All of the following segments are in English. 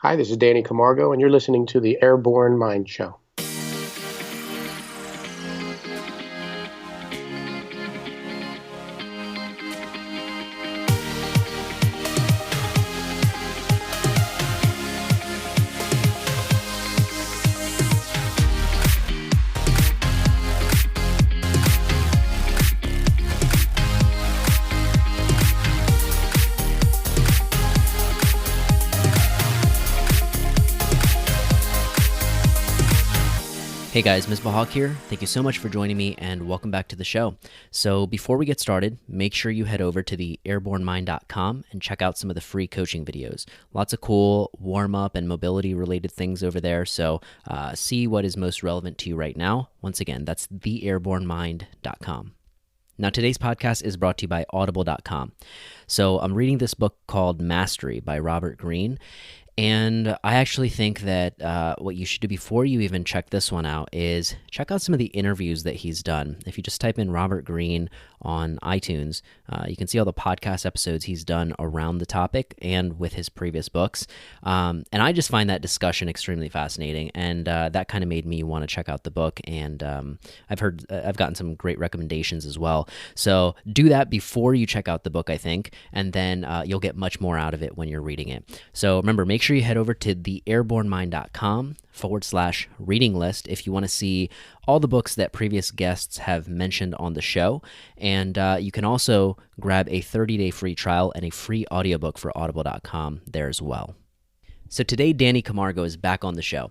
Hi, this is Danny Camargo, and you're listening to the Airborne Mind Show. Hey guys, Misbah here. Thank you so much for joining me and welcome back to the show. So before we get started, make sure you head over to the airbornemind.com and check out some of the free coaching videos. Lots of cool warm-up and mobility related things over there. So see what is most relevant to you right now. Once again, that's theairbornemind.com. Now, today's podcast is brought to you by audible.com. So I'm reading this book called Mastery by Robert Greene. And I actually think that what you should do before you even check this one out is check out some of the interviews that he's done. If you just type in Robert Greene on iTunes, you can see all the podcast episodes he's done around the topic and with his previous books. And I just find that discussion extremely fascinating, and that kind of made me want to check out the book. And I've gotten some great recommendations as well. So do that before you check out the book, I think, and then you'll get much more out of it when you're reading it. So remember, make sure you head over to theairbornemind.com/reading list if you want to see all the books that previous guests have mentioned on the show. And you can also grab a 30-day free trial and a free audiobook for audible.com there as well. So today, Danny Camargo is back on the show.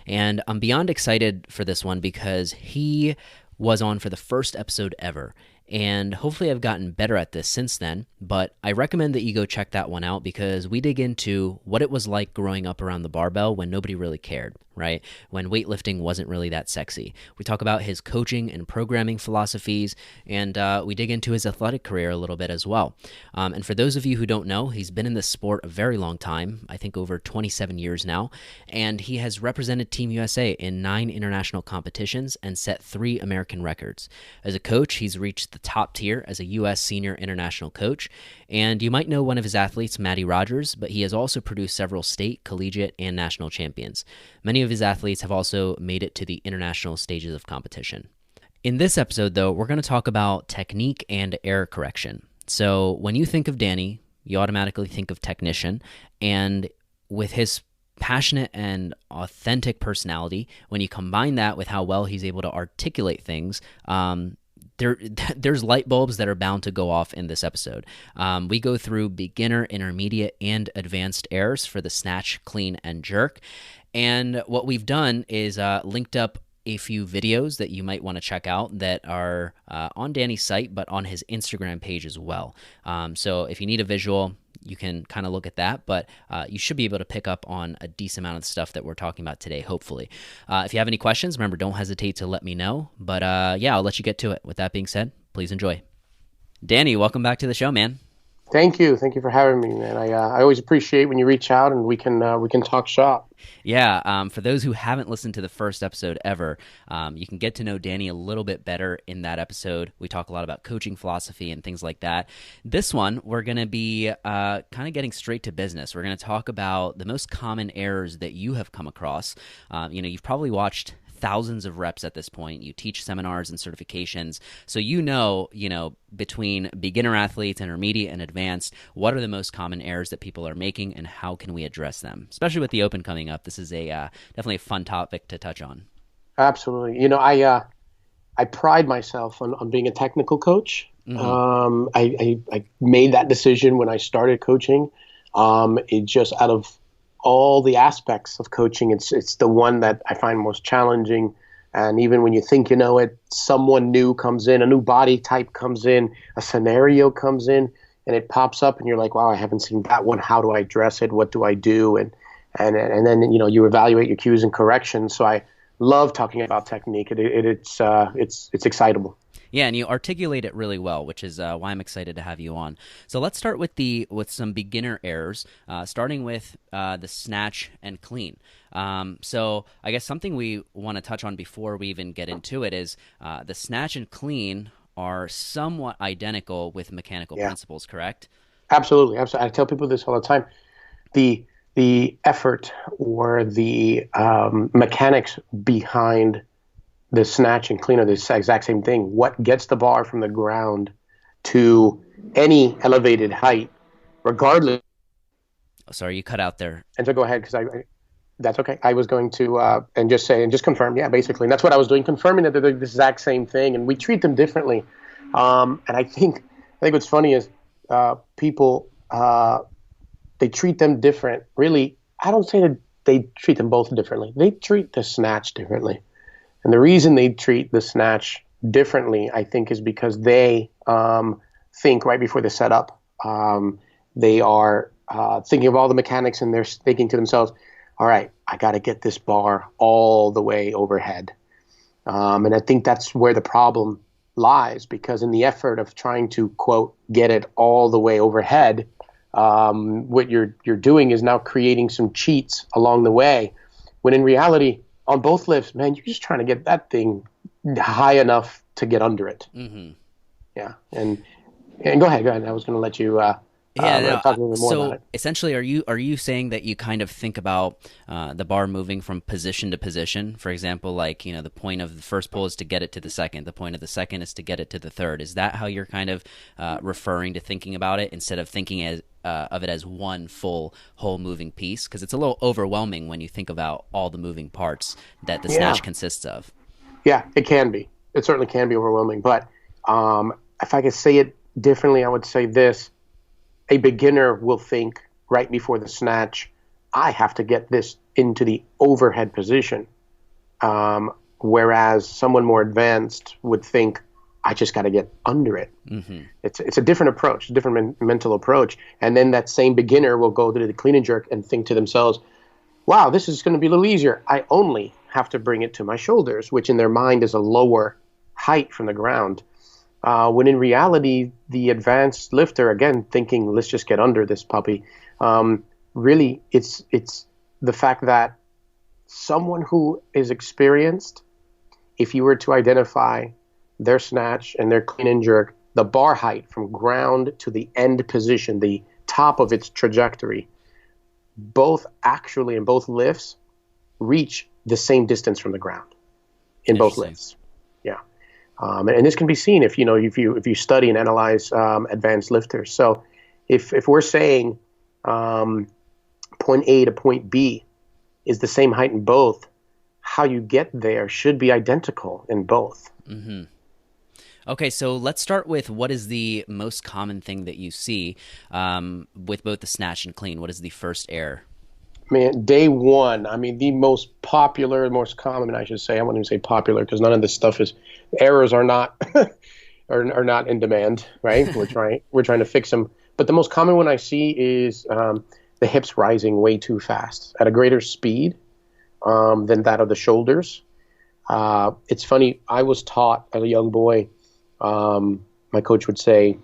And I'm beyond excited for this one because he was on for the first episode ever. And hopefully I've gotten better at this since then, but I recommend that you go check that one out because we dig into what it was like growing up around the barbell when nobody really cared, right? When weightlifting wasn't really that sexy. We talk about his coaching and programming philosophies, and we dig into his athletic career a little bit as well. And for those of you who don't know, he's been in this sport a very long time, I think over 27 years now, and he has represented Team USA in 9 international competitions and set 3 American records. As a coach, he's reached the top tier as a U.S. senior international coach, and you might know one of his athletes, Mattie Rogers, but he has also produced several state, collegiate, and national champions. Many of his athletes have also made it to the international stages of competition. In this episode, though, we're going to talk about technique and error correction. So when you think of Danny, you automatically think of technician, and with his passionate and authentic personality, when you combine that with how well he's able to articulate things, there's light bulbs that are bound to go off in this episode. We go through beginner, intermediate, and advanced errors for the snatch, clean, and jerk. And what we've done is linked up a few videos that you might want to check out that are on Danny's site, but on his Instagram page as well. So if you need a visual, you can kind of look at that, but you should be able to pick up on a decent amount of the stuff that we're talking about today, hopefully. If you have any questions, remember, don't hesitate to let me know. But yeah, I'll let you get to it. With that being said, please enjoy. Danny, welcome back to the show, man. Thank you for having me, man. I always appreciate when you reach out and we can talk shop. Yeah, for those who haven't listened to the first episode ever, you can get to know Danny a little bit better in that episode. We talk a lot about coaching philosophy and things like that. This one, we're going to be kind of getting straight to business. We're going to talk about the most common errors that you have come across. You've probably watched thousands of reps at this point. You teach seminars and certifications. So between beginner athletes, intermediate, and advanced, what are the most common errors that people are making and how can we address them? Especially with the Open coming up, this is definitely a fun topic to touch on. Absolutely. I pride myself on being a technical coach. Mm-hmm. I made that decision when I started coaching. It just out of all the aspects of coaching, it's the one that I find most challenging. And even when you think you know it, someone new comes in, a new body type comes in, a scenario comes in, and it pops up, and you're like, wow, I haven't seen that one. How do I address it? What do I do? And then you evaluate your cues and corrections. So I love talking about technique. It's excitable. Yeah, and you articulate it really well, which is why I'm excited to have you on. So let's start with some beginner errors, starting with the snatch and clean. So I guess something we want to touch on before we even get into it is the snatch and clean are somewhat identical with mechanical principles, correct? Absolutely. I tell people this all the time. The the effort or the mechanics behind the snatch and clean are the exact same thing. What gets the bar from the ground to any elevated height, regardless. Sorry, you cut out there. And so go ahead, because that's okay. I was going to and just confirm. Yeah, basically, and that's what I was doing, confirming that they're the exact same thing, and we treat them differently. And I think what's funny is people they treat them different. Really, I don't say that they treat them both differently. They treat the snatch differently. And the reason they treat the snatch differently, I think, is because they think right before the setup. They are thinking of all the mechanics, and they're thinking to themselves, all right, I got to get this bar all the way overhead. And I think that's where the problem lies, because in the effort of trying to, quote, get it all the way overhead, what you're doing is now creating some cheats along the way, when in reality, on both lifts, man, you're just trying to get that thing high enough to get under it. Mm-hmm. Yeah, and go ahead. I was going to let you talk a little bit more about it. Essentially, are you saying that you kind of think about the bar moving from position to position? For example, like, the point of the first pull is to get it to the second. The point of the second is to get it to the third. Is that how you're kind of referring to thinking about it, instead of thinking of it as one full whole moving piece? Because it's a little overwhelming when you think about all the moving parts that the snatch consists of. Yeah, it can be. It certainly can be overwhelming. But if I could say it differently, I would say this. A beginner will think right before the snatch, I have to get this into the overhead position. Whereas someone more advanced would think, I just got to get under it. Mm-hmm. It's a different approach, a different mental approach. And then that same beginner will go to the clean and jerk and think to themselves, wow, this is going to be a little easier. I only have to bring it to my shoulders, which in their mind is a lower height from the ground. When in reality, the advanced lifter, again, thinking, let's just get under this puppy. Really, it's the fact that someone who is experienced, if you were to identify their snatch and their clean and jerk, the bar height from ground to the end position, the top of its trajectory, both actually in both lifts reach the same distance from the ground in both lifts. Yeah. And this can be seen if you study and analyze advanced lifters. So if we're saying point A to point B is the same height in both, how you get there should be identical in both. Mm-hmm. Okay, so let's start with what is the most common thing that you see with both the snatch and clean. What is the first error? Man, day one, the most popular, most common, I should say. I wouldn't even say popular, because none of this stuff is, errors are not are not in demand, right? We're trying to fix them. But the most common one I see is the hips rising way too fast at a greater speed than that of the shoulders. It's funny, I was taught as a young boy, my coach would say,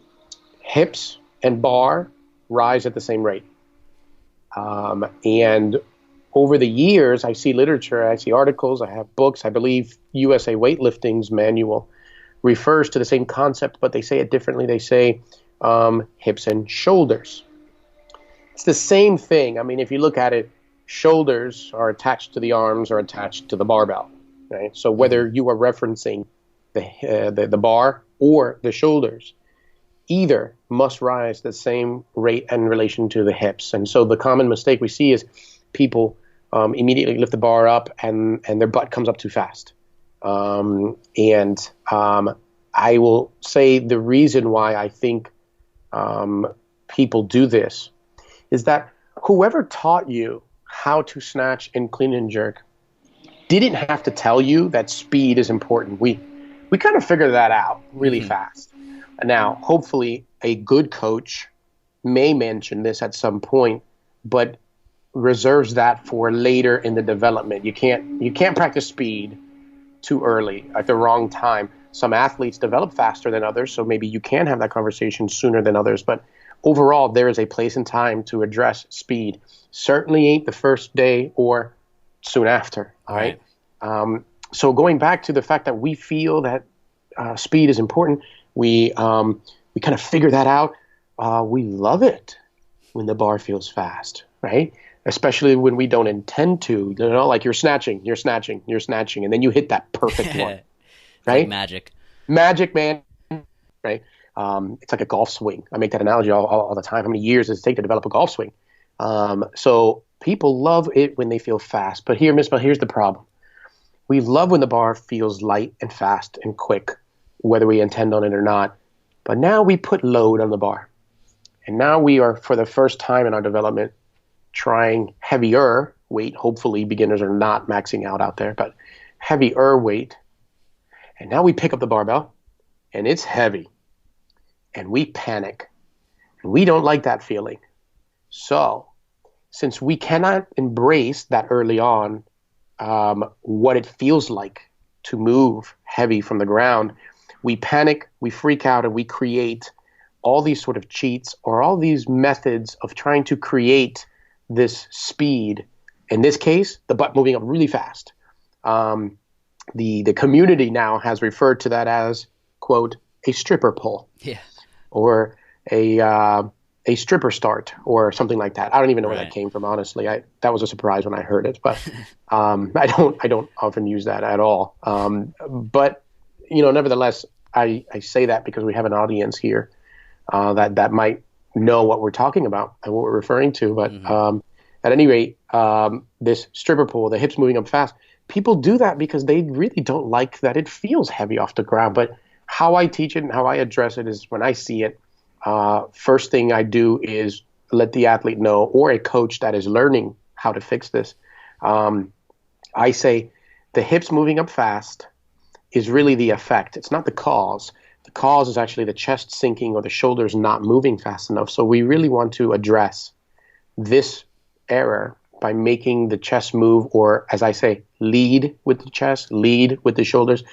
hips and bar rise at the same rate. And over the years, I see literature, I see articles, I have books. I believe USA Weightlifting's manual refers to the same concept, but they say it differently. They say hips and shoulders. It's the same thing. If you look at it, shoulders are attached to the arms or attached to the barbell, right? So whether you are referencing the bar or the shoulders, either must rise the same rate in relation to the hips. And so the common mistake we see is people immediately lift the bar up and their butt comes up too fast. I will say the reason why I think people do this is that whoever taught you how to snatch and clean and jerk didn't have to tell you that speed is important. We kind of figured that out really fast. Now, hopefully, a good coach may mention this at some point, but reserves that for later in the development. You can't practice speed too early at the wrong time. Some athletes develop faster than others, so maybe you can have that conversation sooner than others. But overall, there is a place and time to address speed. Certainly ain't the first day or soon after. All right. So going back to the fact that we feel that speed is important. We kind of figure that out. We love it when the bar feels fast, right? especially when we don't intend to, like you're snatching, and then you hit that perfect one, right? Like magic. Magic, man, right? It's like a golf swing. I make that analogy all the time. How many years does it take to develop a golf swing? So people love it when they feel fast. But here's the problem. We love when the bar feels light and fast and quick, whether we intend on it or not. But now we put load on the bar. And now we are, for the first time in our development, trying heavier weight. Hopefully beginners are not maxing out there, but heavier weight. And now we pick up the barbell, and it's heavy. And we panic. And we don't like that feeling. So, since we cannot embrace that early on, what it feels like to move heavy from the ground, we panic, we freak out, and we create all these sort of cheats or all these methods of trying to create this speed. In this case, the butt moving up really fast. The community now has referred to that as, quote, a stripper pull. Yeah. Or a stripper start or something like that. I don't even know where that came from, honestly. That was a surprise when I heard it, but I don't often use that at all. But nevertheless, I say that because we have an audience here that might know what we're talking about and what we're referring to. But at any rate, this stripper pull, the hips moving up fast, people do that because they really don't like that it feels heavy off the ground. But how I teach it and how I address it is when I see it, first thing I do is let the athlete know, or a coach that is learning how to fix this. I say the hips moving up fast is really the effect. It's not the cause. The cause is actually the chest sinking or the shoulders not moving fast enough. So we really want to address this error by making the chest move, or as I say, lead with the chest, lead with the shoulders.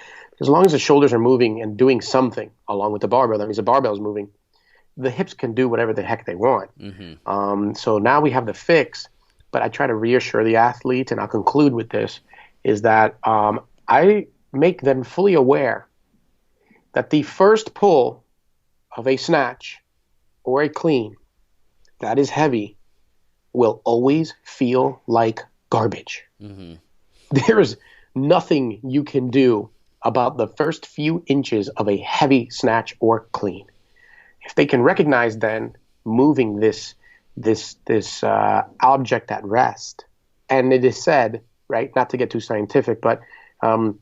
As long as the shoulders are moving and doing something along with the barbell, that means the barbell is moving, the hips can do whatever the heck they want. So now we have the fix, but I try to reassure the athlete, and I'll conclude with this, is that I make them fully aware that the first pull of a snatch or a clean that is heavy will always feel like garbage. There is nothing you can do about the first few inches of a heavy snatch or clean. If they can recognize then moving this object at rest, and it is said, right, not to get too scientific, but an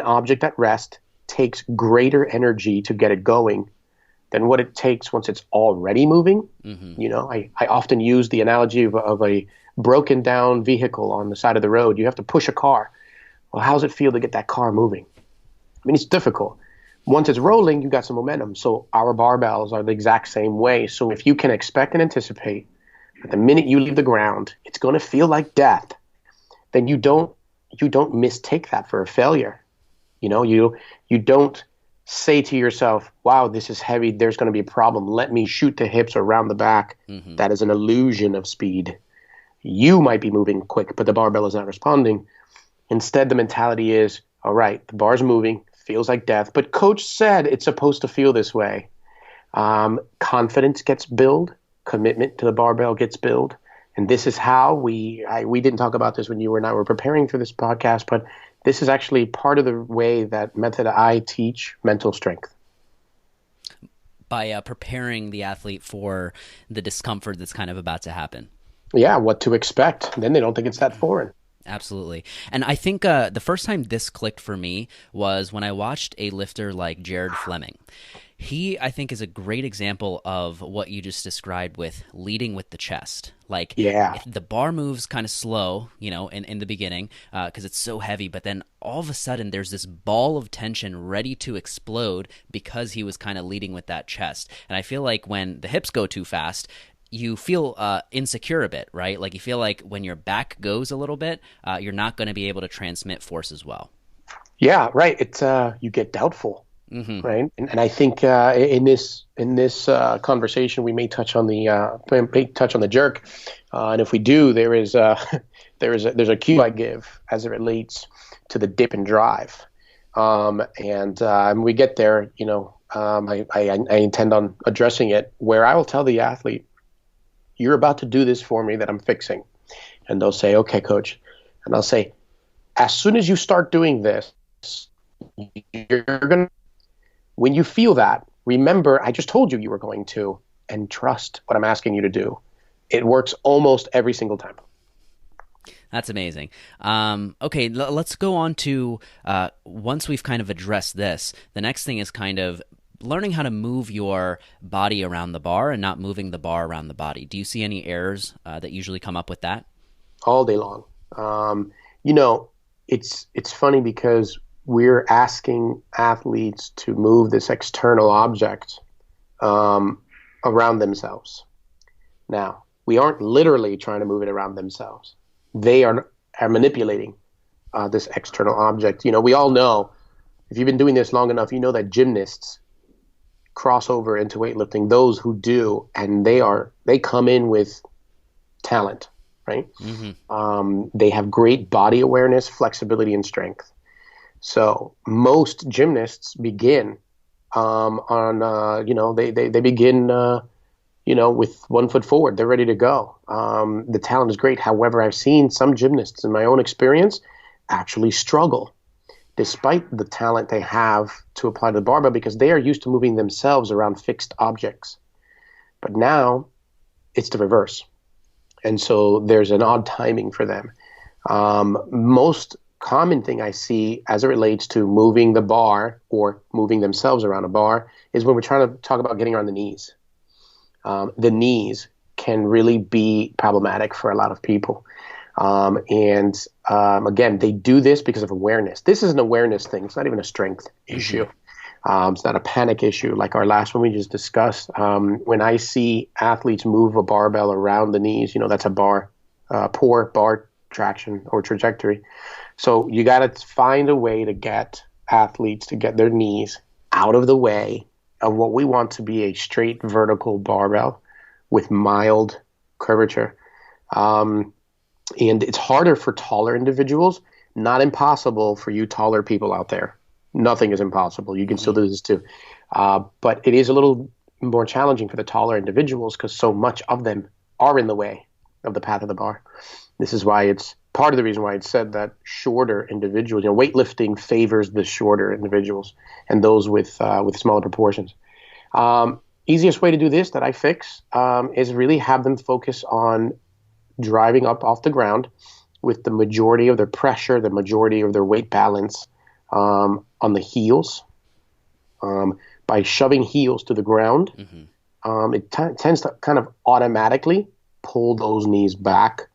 object at rest takes greater energy to get it going than what it takes once it's already moving. I often use the analogy of a broken down vehicle on the side of the road. You have to push a car. Well, how does it feel to get that car moving? I mean, it's difficult. Once it's rolling, you got some momentum. So our barbells are the exact same way. So if you can expect and anticipate that the minute you leave the ground, it's going to feel like death, then you don't mistake that for a failure. You don't say to yourself, wow, this is heavy, there's going to be a problem, let me shoot the hips around the back. That is an illusion of speed. You might be moving quick, but the barbell is not responding. Instead, the mentality is, all right, the bar's moving, feels like death, but coach said it's supposed to feel this way. Confidence gets built, commitment to the barbell gets built, and this is how we didn't talk about this when you and I were preparing for this podcast, but this is actually part of the way that method I teach mental strength. By preparing the athlete for the discomfort that's kind of about to happen. Yeah, what to expect. Then they don't think it's that foreign. Absolutely. And I think the first time this clicked for me was when I watched a lifter like Jared Fleming. He, I think, is a great example of what you just described with leading with the chest. Like, if the bar moves kind of slow, in the beginning, because it's so heavy, but then all of a sudden there's this ball of tension ready to explode because he was kind of leading with that chest. And I feel like when the hips go too fast, you feel insecure a bit, right? Like you feel like when your back goes a little bit, you're not going to be able to transmit force as well. Yeah, right. It's you get doubtful. Right, and I think in this conversation we may touch on the jerk, and if we do, there's a cue I give as it relates to the dip and drive, and when we get there, I intend on addressing it where I will tell the athlete, you're about to do this for me that I'm fixing. And they'll say, okay, coach. And I'll say, as soon as you start doing this, you're going to, when you feel that, remember, I just told you you were going to, and trust what I'm asking you to do. It works almost every single time. That's amazing. Okay, let's go on to, once we've kind of addressed this, the next thing is kind of learning how to move your body around the bar and not moving the bar around the body. Do you see any errors that usually come up with that? All day long. It's funny because we're asking athletes to move this external object around themselves. Now, we aren't literally trying to move it around themselves. They are manipulating this external object. We all know, if you've been doing this long enough, you know that gymnasts cross over into weightlifting, those who do, and they come in with talent, right? Mm-hmm. They have great body awareness, flexibility, and strength. So most gymnasts begin they begin with 1 foot forward. They're ready to go. The talent is great. However, I've seen some gymnasts in my own experience actually struggle despite the talent they have to apply to the barbell because they are used to moving themselves around fixed objects. But now it's the reverse. And so there's an odd timing for them. Most common thing I see as it relates to moving the bar or moving themselves around a bar is when we're trying to talk about getting on the knees. The knees can really be problematic for a lot of people. Again, they do this because of awareness. This is an awareness thing. It's not even a strength issue. It's not a panic issue like our last one we just discussed. When I see athletes move a barbell around the knees, that's a poor bar traction or trajectory. So you got to find a way to get athletes to get their knees out of the way of what we want to be a straight vertical barbell with mild curvature. And it's harder for taller individuals, not impossible for you taller people out there. Nothing is impossible. You can still do this too. But it is a little more challenging for the taller individuals because so much of them are in the way of the path of the bar. This is why it's part of the reason why it's said that shorter individuals, weightlifting favors the shorter individuals and those with smaller proportions. Easiest way to do this that I fix is really have them focus on driving up off the ground with the majority of their pressure, the majority of their weight balance on the heels. By shoving heels to the ground, it tends to kind of automatically pull those knees back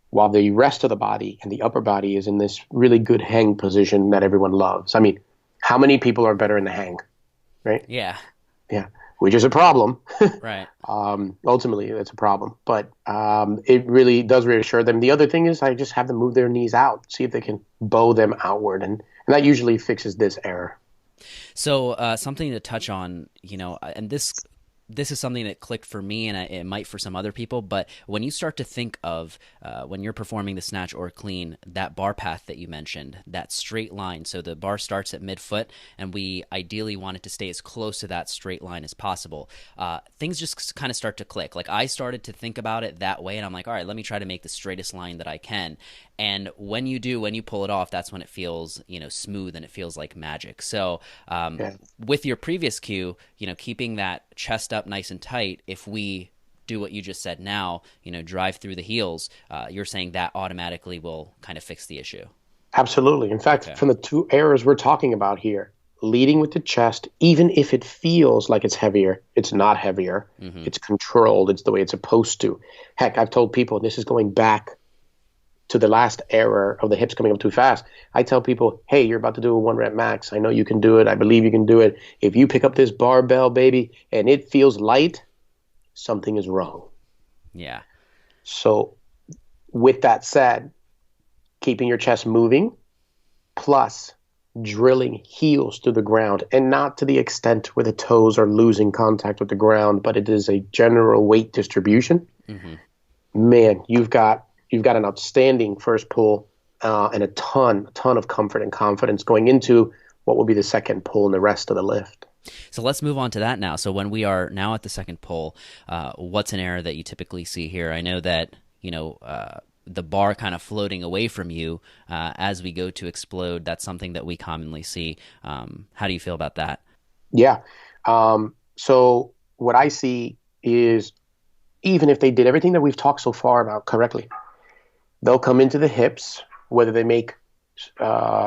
while the rest of the body and the upper body is in this really good hang position that everyone loves. I mean, how many people are better in the hang, right? Yeah. Yeah, which is a problem. Right. Ultimately, it's a problem. But it really does reassure them. The other thing is I just have them move their knees out, see if they can bow them outward. And that usually fixes this error. So something to touch on, and this is something that clicked for me, and it might for some other people, but when you start to think of when you're performing the snatch or clean, that bar path that you mentioned, that straight line, so the bar starts at midfoot, and we ideally want it to stay as close to that straight line as possible, things just kind of start to click. Like I started to think about it that way, and I'm like, all right, let me try to make the straightest line that I can. And when you pull it off, that's when it feels, smooth and it feels like magic. So with your previous cue, keeping that chest up nice and tight, if we do what you just said now, drive through the heels, you're saying that automatically will kind of fix the issue. Absolutely. In fact, from the two errors we're talking about here, leading with the chest, even if it feels like it's heavier, it's not heavier. Mm-hmm. It's controlled. It's the way it's supposed to. Heck, I've told people, this is going back to the last error of the hips coming up too fast. I tell people, hey, you're about to do a 1 rep max. I know you can do it. I believe you can do it. If you pick up this barbell, baby, and it feels light, something is wrong. Yeah. So with that said, keeping your chest moving plus drilling heels to the ground, and not to the extent where the toes are losing contact with the ground, but it is a general weight distribution. Mm-hmm. Man, you've got an outstanding first pull and a ton of comfort and confidence going into what will be the second pull and the rest of the lift. So let's move on to that now. So when we are now at the second pull, what's an error that you typically see here? I know that, the bar kind of floating away from you as we go to explode. That's something that we commonly see. How do you feel about that? Yeah. So what I see is, even if they did everything that we've talked so far about correctly, they'll come into the hips, whether they make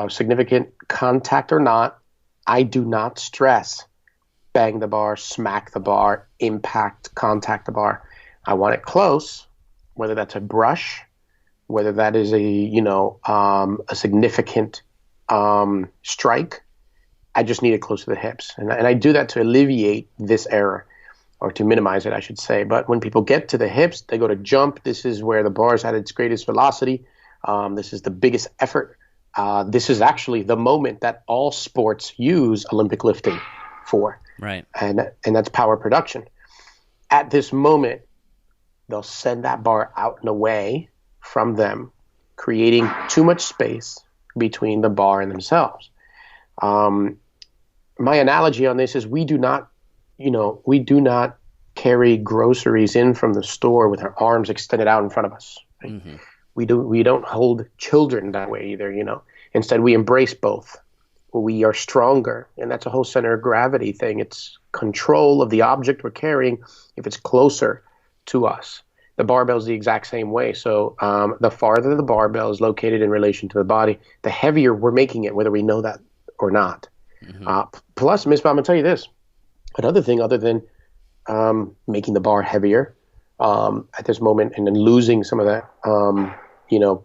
significant contact or not. I do not stress bang the bar, smack the bar, impact, contact the bar. I want it close, whether that's a brush, whether that is a significant strike. I just need it close to the hips. And I do that to alleviate this error, or to minimize it, I should say. But when people get to the hips, they go to jump. This is where the bar is at its greatest velocity. This is the biggest effort. This is actually the moment that all sports use Olympic lifting for. Right. And that's power production. At this moment, they'll send that bar out and away from them, creating too much space between the bar and themselves. My analogy on this is we do not carry groceries in from the store with our arms extended out in front of us. Right? Mm-hmm. We don't hold children that way either, Instead, we embrace both. We are stronger, and that's a whole center of gravity thing. It's control of the object we're carrying if it's closer to us. The barbell is the exact same way. So the farther the barbell is located in relation to the body, the heavier we're making it, whether we know that or not. Mm-hmm. Plus, Misbah, I'm going to tell you this. Another thing other than making the bar heavier at this moment and then losing some of that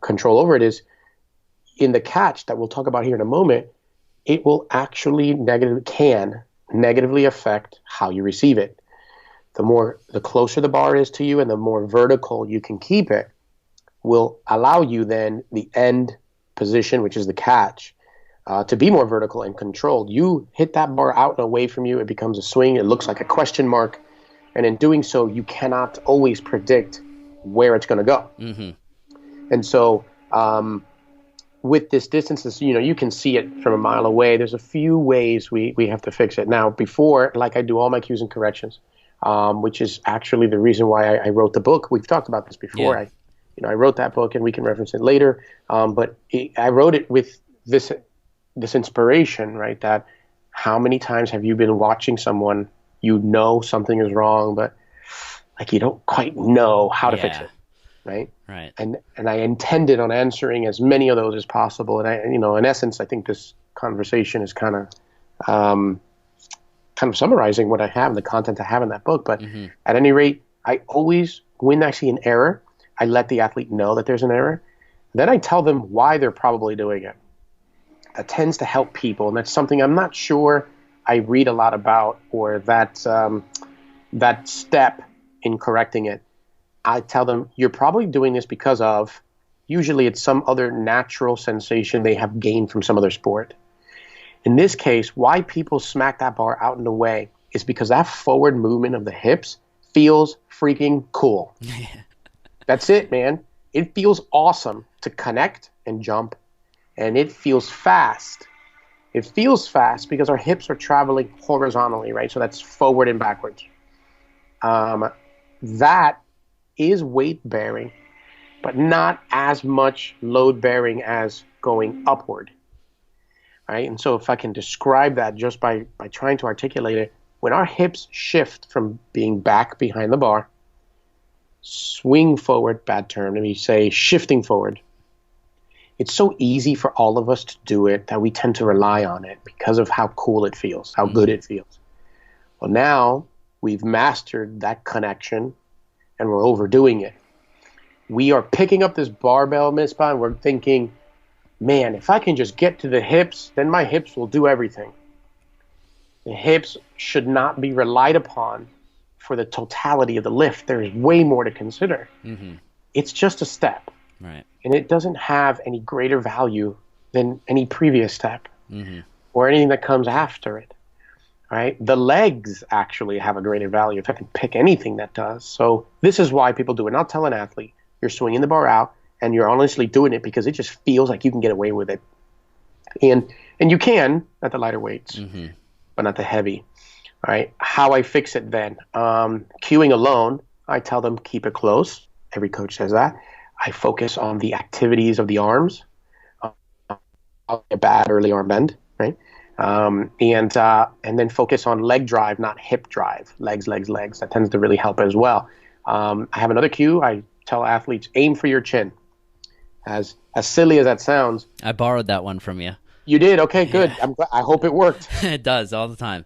control over it is, in the catch that we'll talk about here in a moment, it will actually negatively affect how you receive it. The closer the bar is to you and the more vertical you can keep it, will allow you then the end position, which is the catch, to be more vertical and controlled. You hit that bar out and away from you, it becomes a swing. It looks like a question mark. And in doing so, you cannot always predict where it's going to go. Mm-hmm. And so with this distance, you can see it from a mile away. There's a few ways we have to fix it. Now, before, like I do all my cues and corrections, which is actually the reason why I wrote the book. We've talked about this before. Yeah. I wrote that book, and we can reference it later. But I wrote it with this inspiration, right? That how many times have you been watching someone, something is wrong, but like you don't quite know how to fix it, right? Right. And I intended on answering as many of those as possible. And in essence, I think this conversation is kind of summarizing what I have, the content I have in that book. But mm-hmm. At any rate, I always, when I see an error, I let the athlete know that there's an error. Then I tell them why they're probably doing it. That tends to help people, and that's something I'm not sure I read a lot about, or that step in correcting it. I tell them, you're probably doing this because of, usually it's some other natural sensation they have gained from some other sport. In this case, why people smack that bar out and away is because that forward movement of the hips feels freaking cool. That's it, man. It feels awesome to connect and jump, and it feels fast. It feels fast because our hips are traveling horizontally, right? So that's forward and backwards. That is weight-bearing, but not as much load-bearing as going upward, right? And so if I can describe that just by trying to articulate it, when our hips shift from being back behind the bar, swing forward, bad term, let me say shifting forward, it's so easy for all of us to do it that we tend to rely on it because of how cool it feels, how good it feels. Well, now we've mastered that connection and we're overdoing it. We are picking up this barbell, Misbah, and we're thinking, man, if I can just get to the hips, then my hips will do everything. The hips should not be relied upon for the totality of the lift. There's way more to consider. Mm-hmm. It's just a step. Right. And it doesn't have any greater value than any previous step or anything that comes after it. Right? The legs actually have a greater value. If I can pick anything that does. So this is why people do it. And I'll tell an athlete, you're swinging the bar out and you're honestly doing it because it just feels like you can get away with it. And you can at the lighter weights, but not the heavy. All right. How I fix it then. Cueing alone, I tell them keep it close. Every coach says that. I focus on the activities of the arms, a bad early arm bend, right? And then focus on leg drive, not hip drive. Legs, legs, legs. That tends to really help as well. I have another cue. I tell athletes, aim for your chin. As silly as that sounds. I borrowed that one from you. You did? Okay, good. Yeah. I hope it worked. It does all the time.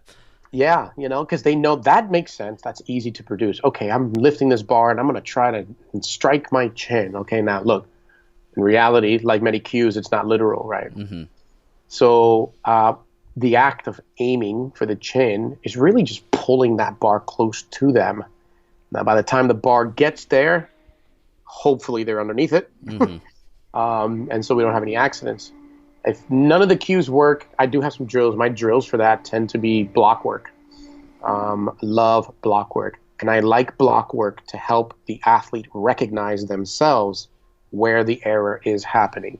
Yeah, because they know that makes sense. That's easy to produce. Okay, I'm lifting this bar and I'm going to try to strike my chin. Okay, now look, in reality, like many cues, it's not literal, right? Mm-hmm. So the act of aiming for the chin is really just pulling that bar close to them. Now, by the time the bar gets there, hopefully they're underneath it. Mm-hmm. And so we don't have any accidents. If none of the cues work, I do have some drills. My drills for that tend to be block work. Love block work. And I like block work to help the athlete recognize themselves where the error is happening.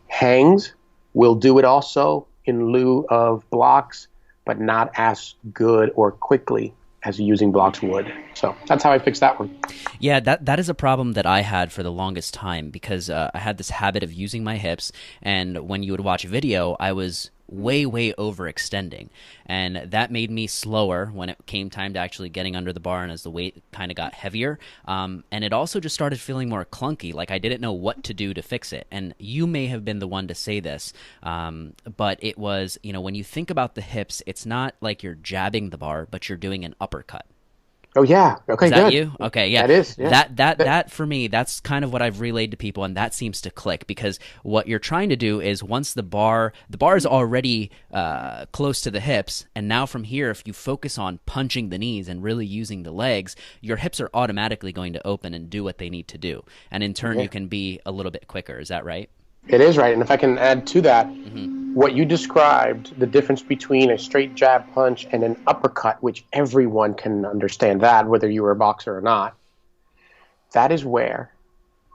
Hangs will do it also in lieu of blocks, but not as good or quickly as using blocks would. So that's how I fixed that one. Yeah, that is a problem that I had for the longest time because I had this habit of using my hips, and when you would watch a video, I was way overextending, and that made me slower when it came time to actually getting under the bar and as the weight kind of got heavier, and it also just started feeling more clunky, like I didn't know what to do to fix it. And you may have been the one to say this, but it was, when you think about the hips, it's not like you're jabbing the bar, but you're doing an uppercut. Oh yeah. Okay. Is that good. you? Okay. Yeah. That is. Yeah. That for me, that's kind of what I've relayed to people, and that seems to click because what you're trying to do is once the bar is already close to the hips, and now from here, if you focus on punching the knees and really using the legs, your hips are automatically going to open and do what they need to do, and in turn, you can be a little bit quicker. Is that right? It is right. And if I can add to that, Mm-hmm. what you described, the difference between a straight jab punch and an uppercut, which everyone can understand that, whether you were a boxer or not, that is where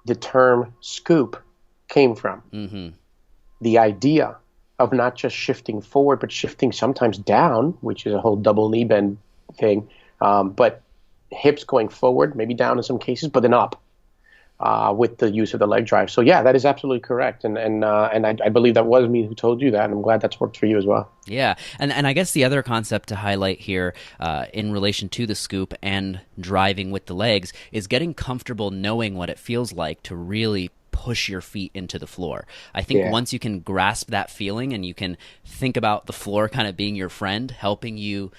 the term scoop came from. Mm-hmm. The idea of not just shifting forward, but shifting sometimes down, which is a whole double knee bend thing, but hips going forward, maybe down in some cases, but then up. With the use of the leg drive. So yeah, that is absolutely correct. And I believe that was me who told you that, and I'm glad that's worked for you as well. Yeah. And I guess the other concept to highlight here in relation to the scoop and driving with the legs is getting comfortable knowing what it feels like to really push your feet into the floor. I think once you can grasp that feeling and you can think about the floor kind of being your friend, helping you,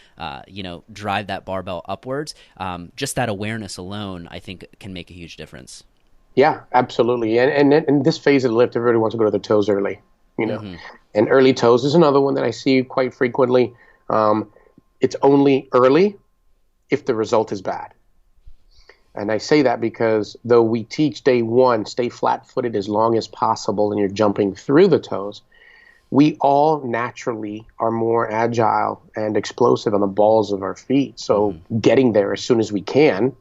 drive that barbell upwards, just that awareness alone, I think can make a huge difference. Yeah, absolutely. And in this phase of the lift, everybody wants to go to the toes early, Mm-hmm. And early toes is another one that I see quite frequently. It's only early if the result is bad. And I say that because though we teach day one, stay flat-footed as long as possible and you're jumping through the toes, we all naturally are more agile and explosive on the balls of our feet. So getting there as soon as we can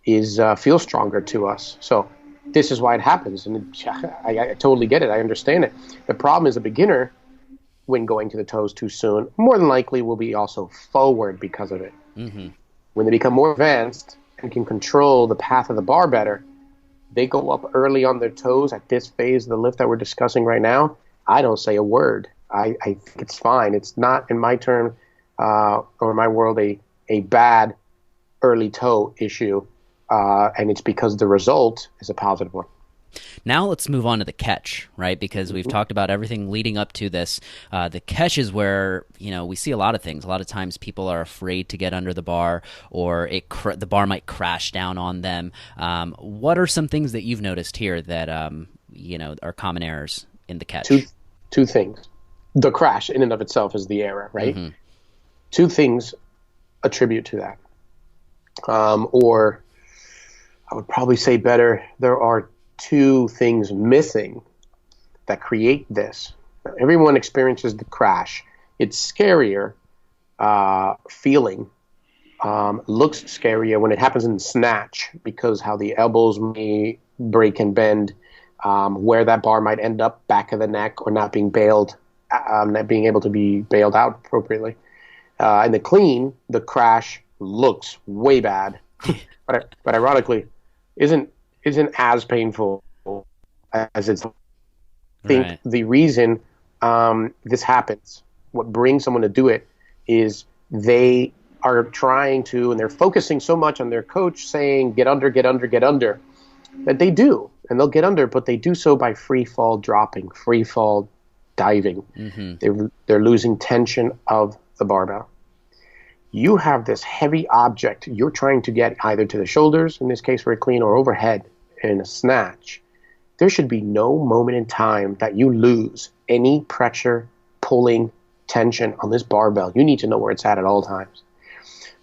is feels stronger to us. So this is why it happens, and I totally get it. I understand it. The problem is a beginner, when going to the toes too soon, more than likely will be also forward because of it. Mm-hmm. When they become more advanced and can control the path of the bar better, they go up early on their toes at this phase of the lift that we're discussing right now. I don't say a word. I think it's fine. It's not, in my term or in my world, a bad early toe issue. And it's because the result is a positive one. Now let's move on to the catch, right? Because we've talked about everything leading up to this. The catch is where, we see a lot of things. A lot of times people are afraid to get under the bar, or the bar might crash down on them. What are some things that you've noticed here that, are common errors in the catch? Two things. The crash in and of itself is the error, right? Mm-hmm. Two things attribute to that. Or I would probably say better, there are two things missing that create this. Everyone experiences the crash. It's scarier feeling. Looks scarier when it happens in snatch because how the elbows may break and bend, where that bar might end up back of the neck or not being bailed, not being able to be bailed out appropriately. In the clean, the crash looks way bad, but ironically, isn't isn't as painful as it's. I think Right. the reason this happens, what brings someone to do it, is they are trying to, and they're focusing so much on their coach saying, get under, get under, get under, that they do. And they'll get under, but they do so by free fall dropping, free fall diving. They're losing tension of the barbell. You have this heavy object you're trying to get either to the shoulders, in this case for a clean, or overhead in a snatch. There should be no moment in time that you lose any pressure, pulling, tension on this barbell. You need to know where it's at all times.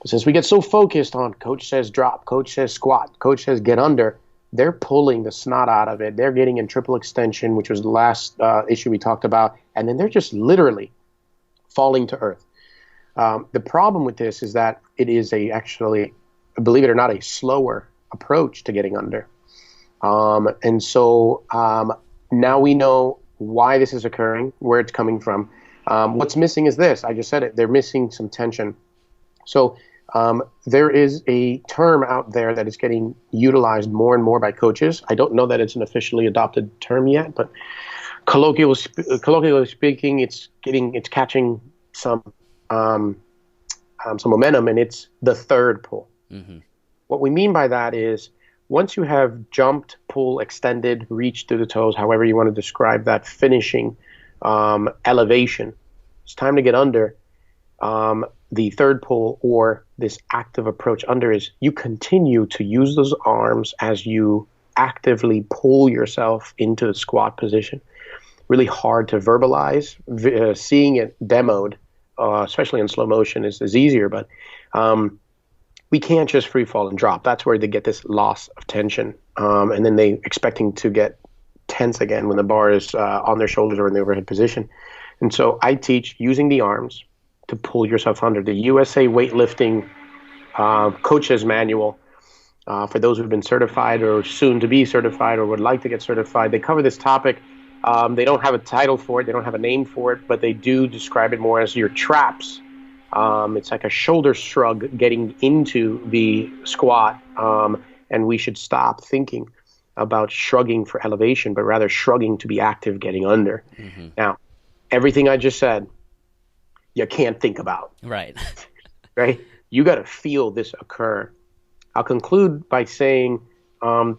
But since we get so focused on coach says drop, coach says squat, coach says get under, they're pulling the snot out of it. They're getting in triple extension, which was the last issue we talked about, and then they're just literally falling to earth. The problem with this is that it is actually, believe it or not, a slower approach to getting under. And so now we know why this is occurring, where it's coming from. What's missing is this. I just said it. They're missing some tension. So there is a term out there that is getting utilized more and more by coaches. I don't know that it's an officially adopted term yet, but colloquially speaking, it's catching some momentum, and it's the third pull. What we mean by that is once you have jumped, pull, extended, reached through the toes, however you want to describe that finishing elevation, it's time to get under. The third pull, or this active approach under, is you continue to use those arms as you actively pull yourself into the squat position. Really hard to verbalize. Seeing it demoed, especially in slow motion, is easier, but we can't just free fall and drop. That's where they get this loss of tension, and then they expecting to get tense again when the bar is on their shoulders or in the overhead position. And so I teach using the arms to pull yourself under. The USA Weightlifting Coaches Manual, for those who've been certified or soon to be certified or would like to get certified, they cover this topic. They don't have a title for it. They don't have a name for it, but they do describe it more as your traps. It's like a shoulder shrug getting into the squat, and we should stop thinking about shrugging for elevation, but rather shrugging to be active getting under. Now, everything I just said, you can't think about. Right. Right? You got to feel this occur. I'll conclude by saying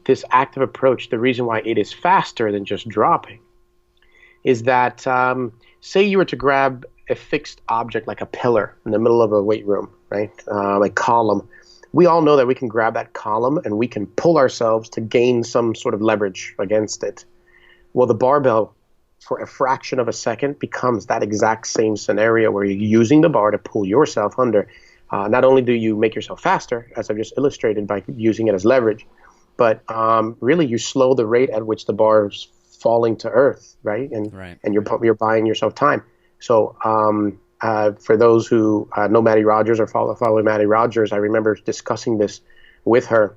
this active approach, the reason why it is faster than just dropping, is that say you were to grab a fixed object like a pillar in the middle of a weight room, right? A column. We all know that we can grab that column and we can pull ourselves to gain some sort of leverage against it. Well, the barbell, for a fraction of a second, becomes that exact same scenario where you're using the bar to pull yourself under. Not only do you make yourself faster, as I've just illustrated, by using it as leverage, but really you slow the rate at which the bar is falling to earth, right? And you're buying yourself time. So for those who know Mattie Rogers or follow Mattie Rogers, I remember discussing this with her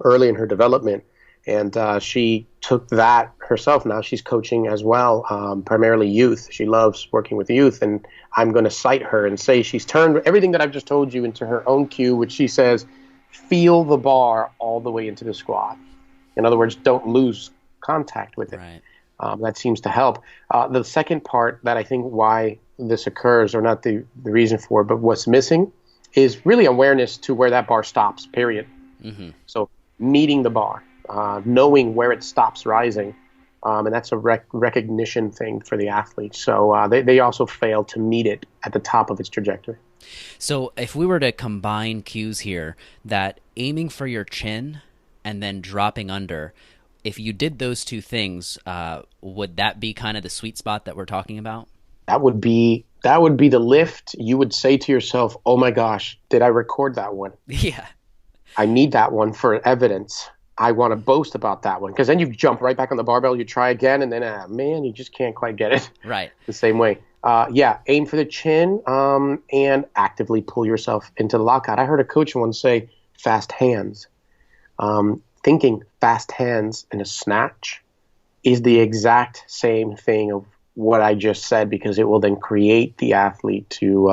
early in her development. And she took that herself. Now she's coaching as well, primarily youth. She loves working with youth. And I'm going to cite her and say she's turned everything that I've just told you into her own cue, which she says, feel the bar all the way into the squat. In other words, don't lose contact with it. Right. That seems to help. The second part that I think why this occurs, or not the reason for it, but what's missing, is really awareness to where that bar stops, period. So meeting the bar. Knowing where it stops rising, and that's a recognition thing for the athlete. So they also fail to meet it at the top of its trajectory. So if we were to combine cues here, that aiming for your chin and then dropping under, if you did those two things, would that be kind of the sweet spot that we're talking about? That would be the lift. You would say to yourself, oh my gosh, did I record that one? Yeah. I need that one for evidence. I want to boast about that one, because then you jump right back on the barbell, you try again, and then, man, you just can't quite get it right the same way. Aim for the chin and actively pull yourself into the lockout. I heard a coach once say fast hands. Thinking fast hands in a snatch is the exact same thing of what I just said, because it will then create the athlete to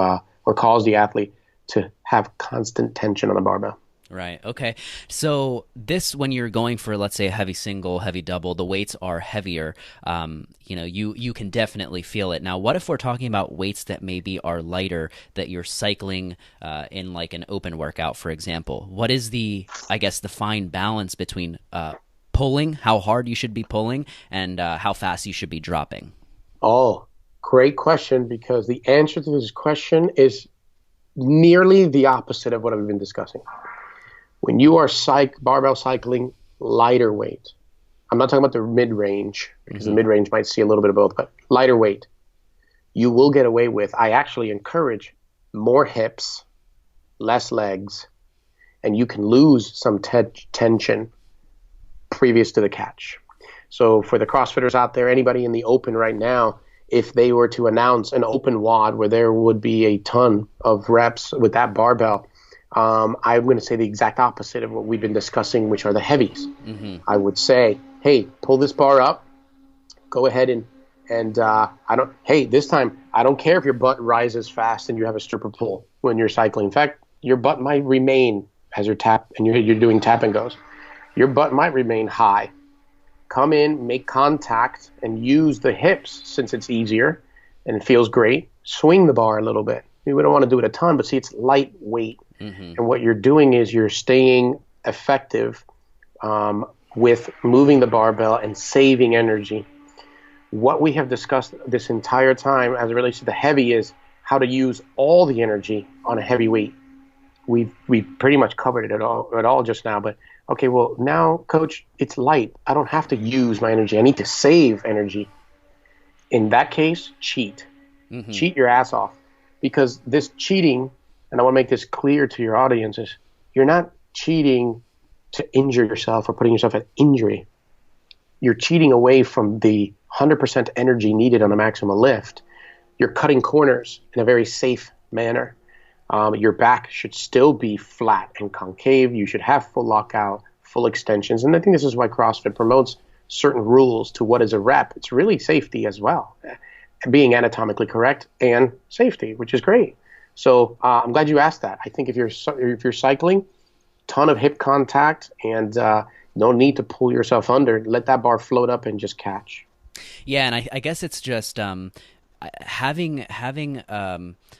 or cause the athlete to have constant tension on the barbell. Right. Okay. So this, when you're going for, let's say, a heavy single, heavy double, the weights are heavier. You can definitely feel it. Now, what if we're talking about weights that maybe are lighter, that you're cycling in like an open workout, for example? What is the fine balance between pulling, how hard you should be pulling, and how fast you should be dropping? Oh, great question, because the answer to this question is nearly the opposite of what I've been discussing. When you are barbell cycling lighter weight, I'm not talking about the mid-range, because the mid-range might see a little bit of both, but lighter weight, you will get away with, I actually encourage more hips, less legs, and you can lose some tension previous to the catch. So for the CrossFitters out there, anybody in the open right now, if they were to announce an open WOD where there would be a ton of reps with that barbell, I'm going to say the exact opposite of what we've been discussing, which are the heavies. I would say, hey, pull this bar up, go ahead this time, I don't care if your butt rises fast and you have a stripper pull when you're cycling. In fact, your butt might remain, as you're doing tap and goes, your butt might remain high. Come in, make contact, and use the hips since it's easier and it feels great. Swing the bar a little bit. We don't want to do it a ton, but see, it's lightweight. And what you're doing is you're staying effective with moving the barbell and saving energy. What we have discussed this entire time as it relates to the heavy is how to use all the energy on a heavy weight. We've pretty much covered it at all just now, but okay, well now, coach, it's light. I don't have to use my energy. I need to save energy. In that case, cheat. Cheat your ass off, because this cheating, and I want to make this clear to your audiences, you're not cheating to injure yourself or putting yourself at injury. You're cheating away from the 100% energy needed on a maximum lift. You're cutting corners in a very safe manner. Your back should still be flat and concave. You should have full lockout, full extensions. And I think this is why CrossFit promotes certain rules to what is a rep. It's really safety as well, being anatomically correct and safety, which is great. So I'm glad you asked that. I think if you're cycling, ton of hip contact and no need to pull yourself under. Let that bar float up and just catch. Yeah, and I guess it's just having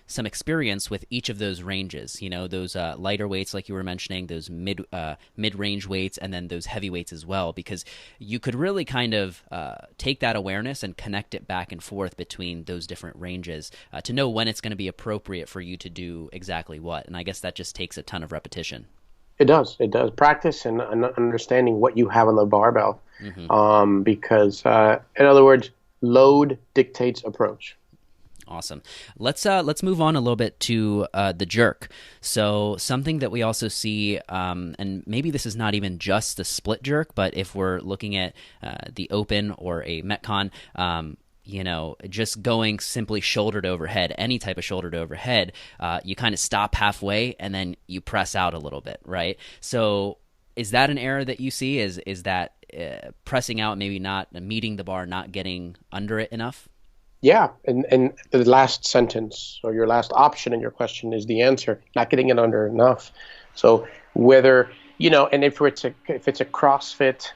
some experience with each of those ranges, those lighter weights like you were mentioning, those mid-range weights, and then those heavy weights as well, because you could really kind of take that awareness and connect it back and forth between those different ranges to know when it's going to be appropriate for you to do exactly what. And I guess that just takes a ton of repetition. It does. Practice and understanding what you have on the barbell, because in other words, load dictates approach. Awesome. Let's move on a little bit to the jerk. So something that we also see, and maybe this is not even just the split jerk, but if we're looking at the open or a Metcon, just going simply shoulder to overhead, any type of shoulder to overhead, you kind of stop halfway and then you press out a little bit, right? So is that an error that you see? Is that pressing out, maybe not meeting the bar, not getting under it enough? Yeah, and the last sentence or your last option in your question is the answer, not getting it under enough. So whether, and if it's a CrossFit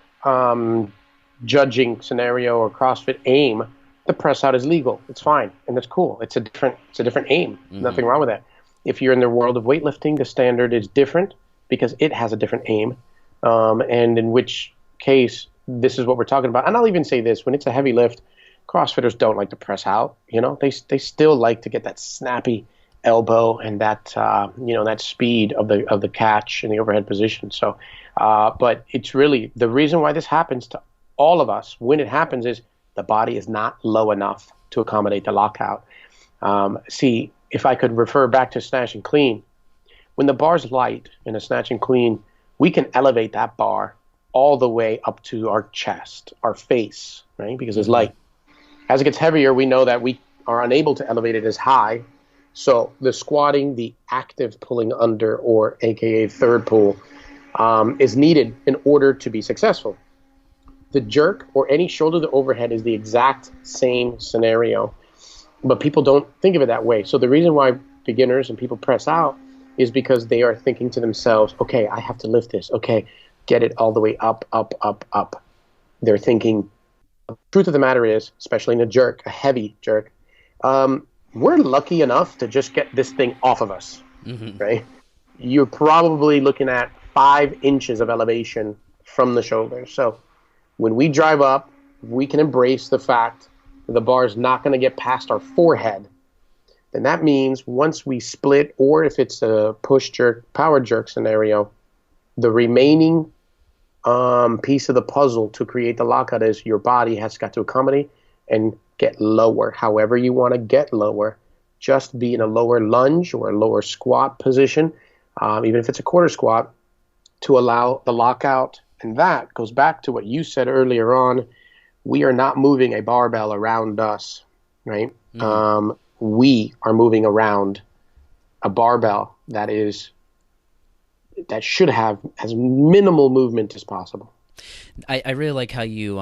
judging scenario or CrossFit aim, the press out is legal. It's fine, and it's cool. It's a different aim. Nothing wrong with that. If you're in the world of weightlifting, the standard is different because it has a different aim, and in which case this is what we're talking about. And I'll even say this: when it's a heavy lift, CrossFitters don't like to press out. They still like to get that snappy elbow and that that speed of the catch in the overhead position. So, but it's really the reason why this happens to all of us when it happens is the body is not low enough to accommodate the lockout. See, if I could refer back to Snatch and Clean, when the bar's light in a Snatch and Clean, we can elevate that bar all the way up to our chest, our face, right? Because it's light. As it gets heavier, we know that we are unable to elevate it as high. So the squatting, the active pulling under, or AKA third pull, is needed in order to be successful. The jerk or any shoulder to overhead is the exact same scenario, but people don't think of it that way. So the reason why beginners and people press out is because they are thinking to themselves, okay, I have to lift this. Okay, get it all the way up, up, up, up. They're thinking, the truth of the matter is, especially in a jerk, a heavy jerk, we're lucky enough to just get this thing off of us, right? You're probably looking at 5 inches of elevation from the shoulder. So when we drive up, we can embrace the fact that the bar is not going to get past our forehead. Then that means once we split, or if it's a push jerk, power jerk scenario, the remaining piece of the puzzle to create the lockout is your body has got to accommodate and get lower. However you want to get lower, just be in a lower lunge or a lower squat position, even if it's a quarter squat, to allow the lockout. And that goes back to what you said earlier on. We are not moving a barbell around us, right? We are moving around a barbell that should have as minimal movement as possible. I really like how you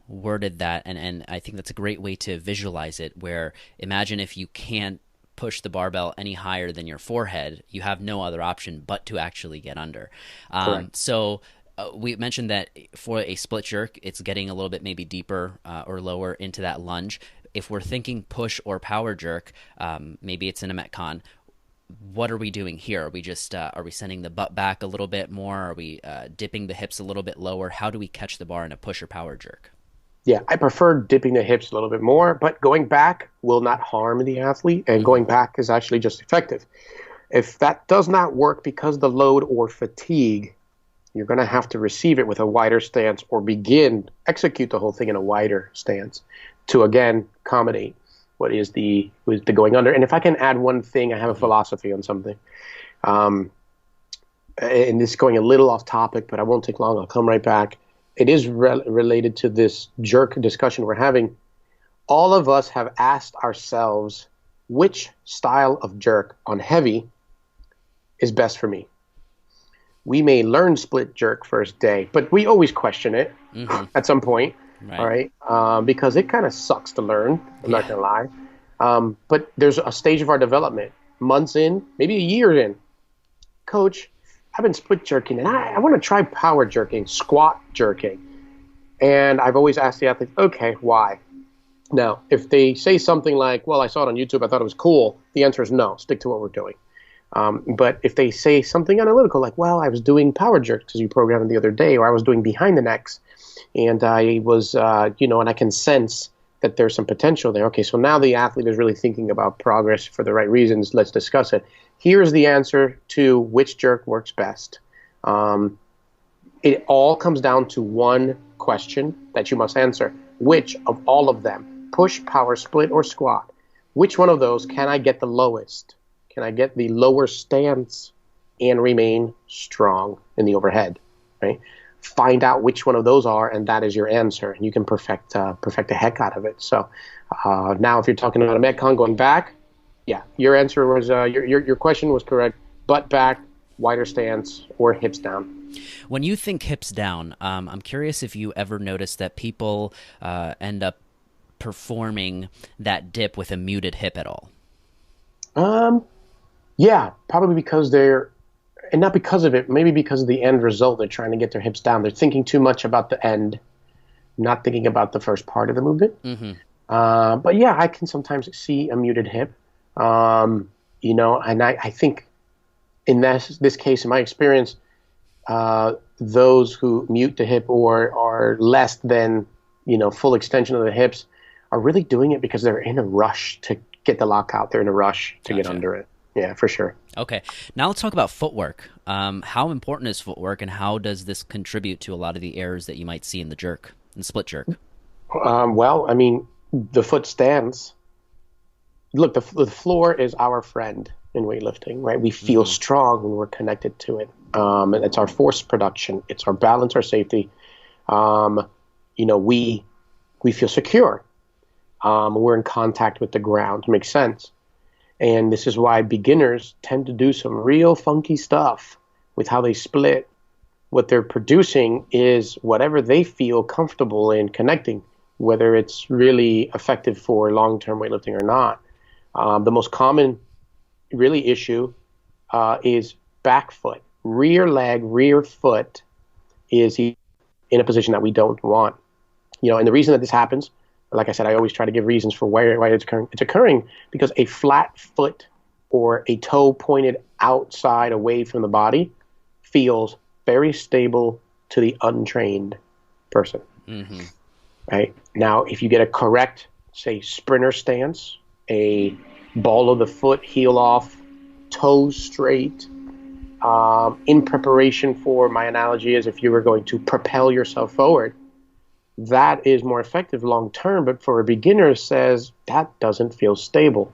worded that, and I think that's a great way to visualize it, where imagine if you can't push the barbell any higher than your forehead, you have no other option but to actually get under. So we mentioned that for a split jerk, it's getting a little bit maybe deeper or lower into that lunge. If we're thinking push or power jerk, maybe it's in a Metcon, what are we doing here? Are we just are we sending the butt back a little bit more? Are we dipping the hips a little bit lower? How do we catch the bar in a push or power jerk? Yeah, I prefer dipping the hips a little bit more, but going back will not harm the athlete, and going back is actually just effective. If that does not work because of the load or fatigue, you're going to have to receive it with a wider stance or execute the whole thing in a wider stance to, again, accommodate what is the going under. And if I can add one thing, I have a philosophy on something. And this is going a little off topic, but I won't take long. I'll come right back. It is related to this jerk discussion we're having. All of us have asked ourselves, which style of jerk on heavy is best for me? We may learn split jerk first day, but we always question it at some point. Right. All right, because it kind of sucks to learn. I'm not gonna lie, but there's a stage of our development, months in, maybe a year in. Coach, I've been split jerking, and I want to try power jerking, squat jerking, and I've always asked the athlete, okay, why? Now, if they say something like, "Well, I saw it on YouTube, I thought it was cool," the answer is no. Stick to what we're doing. But if they say something analytical, like, "Well, I was doing power jerks because you programmed the other day," or "I was doing behind the necks, and I was, and I can sense that there's some potential there." Okay, so now the athlete is really thinking about progress for the right reasons. Let's discuss it. Here's the answer to which jerk works best. It all comes down to one question that you must answer. Which of all of them, push, power, split, or squat, which one of those can I get the lowest? Can I get the lower stance and remain strong in the overhead, right? Find out which one of those are, and that is your answer. And you can perfect the heck out of it. So now if you're talking about a Metcon going back, yeah, your answer was, your question was correct. Butt back, wider stance, or hips down. When you think hips down, I'm curious if you ever notice that people end up performing that dip with a muted hip at all. Yeah, probably because and not because of it, maybe because of the end result. They're trying to get their hips down. They're thinking too much about the end, not thinking about the first part of the movement. But yeah, I can sometimes see a muted hip, and I think in this case, in my experience, those who mute the hip or are less than, full extension of the hips are really doing it because they're in a rush to get the lockout. They're in a rush to get under it. Yeah, for sure. Okay. Now let's talk about footwork. How important is footwork, and how does this contribute to a lot of the errors that you might see in the jerk and split jerk? Well, I mean, the foot stance. Look, the floor is our friend in weightlifting, right? We feel strong when we're connected to it. It's our force production. It's our balance, our safety. We feel secure. We're in contact with the ground. It makes sense. And this is why beginners tend to do some real funky stuff with how they split. What they're producing is whatever they feel comfortable in connecting, whether it's really effective for long-term weightlifting or not. The most common really issue is back foot. Rear leg, rear foot is in a position that we don't want. And the reason that this happens, like I said, I always try to give reasons for why it's occurring. It's occurring because a flat foot or a toe pointed outside away from the body feels very stable to the untrained person. Mm-hmm. Right? Now, if you get a correct, say, sprinter stance, a ball of the foot, heel off, toes straight, in preparation for, my analogy is if you were going to propel yourself forward, that is more effective long term. But for a beginner, says that doesn't feel stable.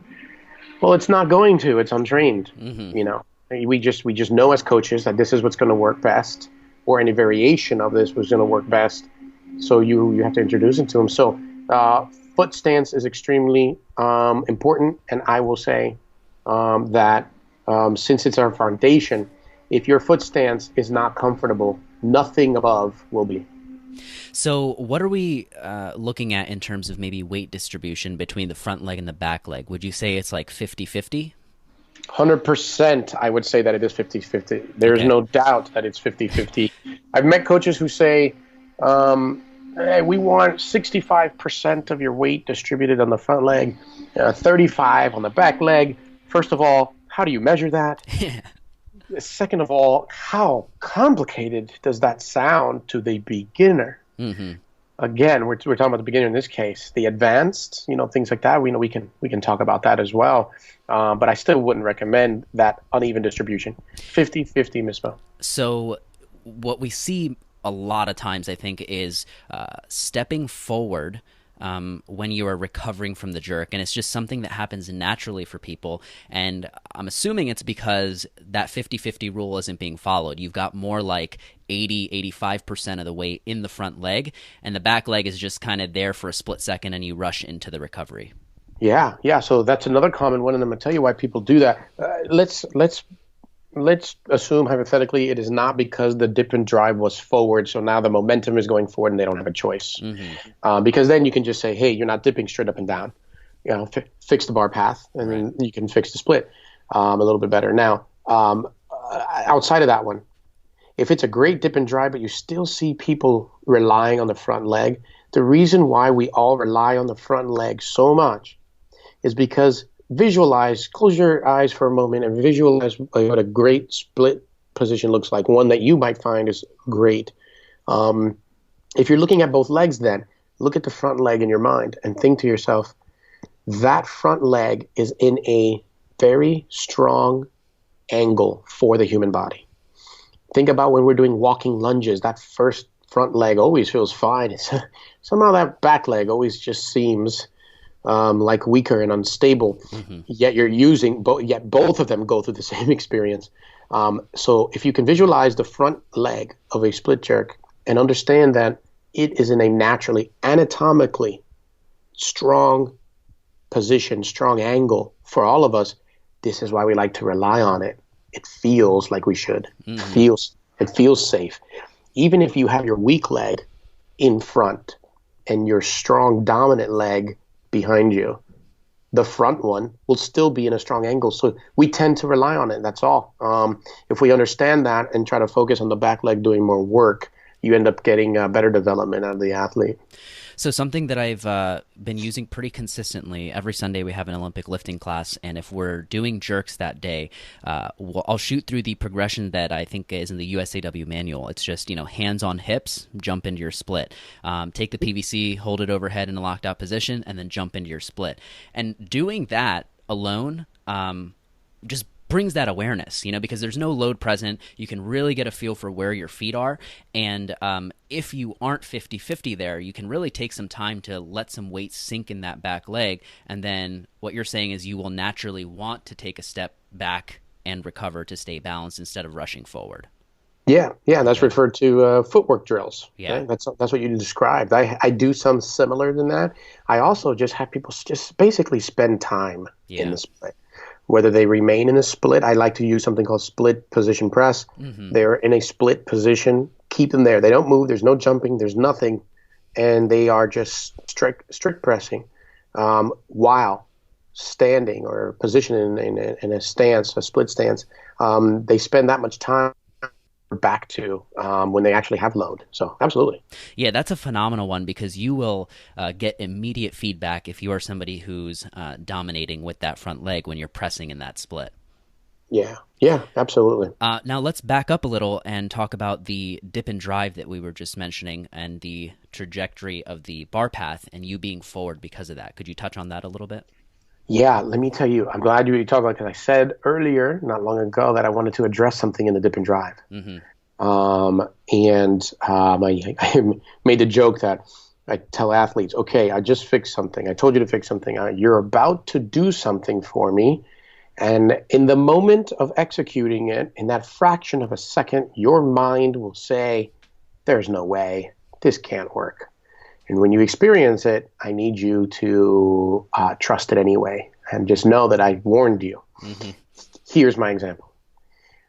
Well, it's not going to. It's untrained. Mm-hmm. We just know as coaches that this is what's going to work best, or any variation of this was going to work best. So you have to introduce it to them. So foot stance is extremely important, and I will say that since it's our foundation, if your foot stance is not comfortable, nothing above will be. So what are we looking at in terms of maybe weight distribution between the front leg and the back leg? Would you say it's like 50-50? 100%, I would say that it is 50-50. There's no doubt that it's 50-50. I've met coaches who say, hey, we want 65% of your weight distributed on the front leg, 35 on the back leg. First of all, how do you measure that? Yeah. Second of all, how complicated does that sound to the beginner? Mm-hmm. Again, we're talking about the beginner in this case. The advanced, things like that, we can talk about that as well. But I still wouldn't recommend that uneven distribution. 50-50, Misbah. So what we see a lot of times, I think, is stepping forward when you are recovering from the jerk, and it's just something that happens naturally for people, and I'm assuming it's because that 50-50 rule isn't being followed. You've got more like 80-85% of the weight in the front leg, and the back leg is just kind of there for a split second, and you rush into the recovery. Yeah, so that's another common one, and I'm going to tell you why people do that. Let's assume hypothetically it is not because the dip and drive was forward, so now the momentum is going forward and they don't have a choice. Mm-hmm. Because then you can just say, hey, you're not dipping straight up and down. Fix the bar path, and then you can fix the split a little bit better. Now, outside of that one, if it's a great dip and drive, but you still see people relying on the front leg, the reason why we all rely on the front leg so much is because close your eyes for a moment and visualize what a great split position looks like, one that you might find is great. If you're looking at both legs, then look at the front leg in your mind and think to yourself, that front leg is in a very strong angle for the human body. Think about when we're doing walking lunges, that first front leg always feels fine. Somehow that back leg always just seems like weaker and unstable, yet yet both of them go through the same experience. So if you can visualize the front leg of a split jerk and understand that it is in a naturally, anatomically strong position, strong angle for all of us, this is why we like to rely on it. It feels like we should. Mm-hmm. It feels safe. Even if you have your weak leg in front and your strong dominant leg behind you, the front one will still be in a strong angle. So we tend to rely on it. That's all. If we understand that and try to focus on the back leg doing more work, you end up getting better development out of the athlete. So something that I've been using pretty consistently, every Sunday we have an Olympic lifting class, and if we're doing jerks that day, I'll shoot through the progression that I think is in the USAW manual. It's just, hands on hips, jump into your split. Take the PVC, hold it overhead in a locked out position, and then jump into your split. And doing that alone just brings that awareness, because there's no load present. You can really get a feel for where your feet are. And if you aren't 50-50 there, you can really take some time to let some weight sink in that back leg. And then what you're saying is you will naturally want to take a step back and recover to stay balanced instead of rushing forward. Yeah, that's referred to footwork drills. Yeah, right? That's what you described. I do some similar than that. I also just have people just basically spend time in the split. Whether they remain in a split, I like to use something called split position press. Mm-hmm. They're in a split position. Keep them there. They don't move. There's no jumping. There's nothing. And they are just strict pressing while standing or positioning in a stance, a split stance. they spend that much time back to when they actually have load. So absolutely. Yeah, that's a phenomenal one because you will get immediate feedback if you are somebody who's dominating with that front leg when you're pressing in that split. Yeah, absolutely. Now let's back up a little and talk about the dip and drive that we were just mentioning and the trajectory of the bar path and you being forward because of that. Could you touch on that a little bit? Yeah, let me tell you, I'm glad you talked about it because I said earlier, not long ago, that I wanted to address something in the dip and drive. Mm-hmm. I made the joke that I tell athletes, okay, I just fixed something. I told you to fix something. You're about to do something for me. And in the moment of executing it, in that fraction of a second, your mind will say, there's no way, this can't work. And when you experience it, I need you to trust it anyway. And just know that I warned you. Mm-hmm. Here's my example.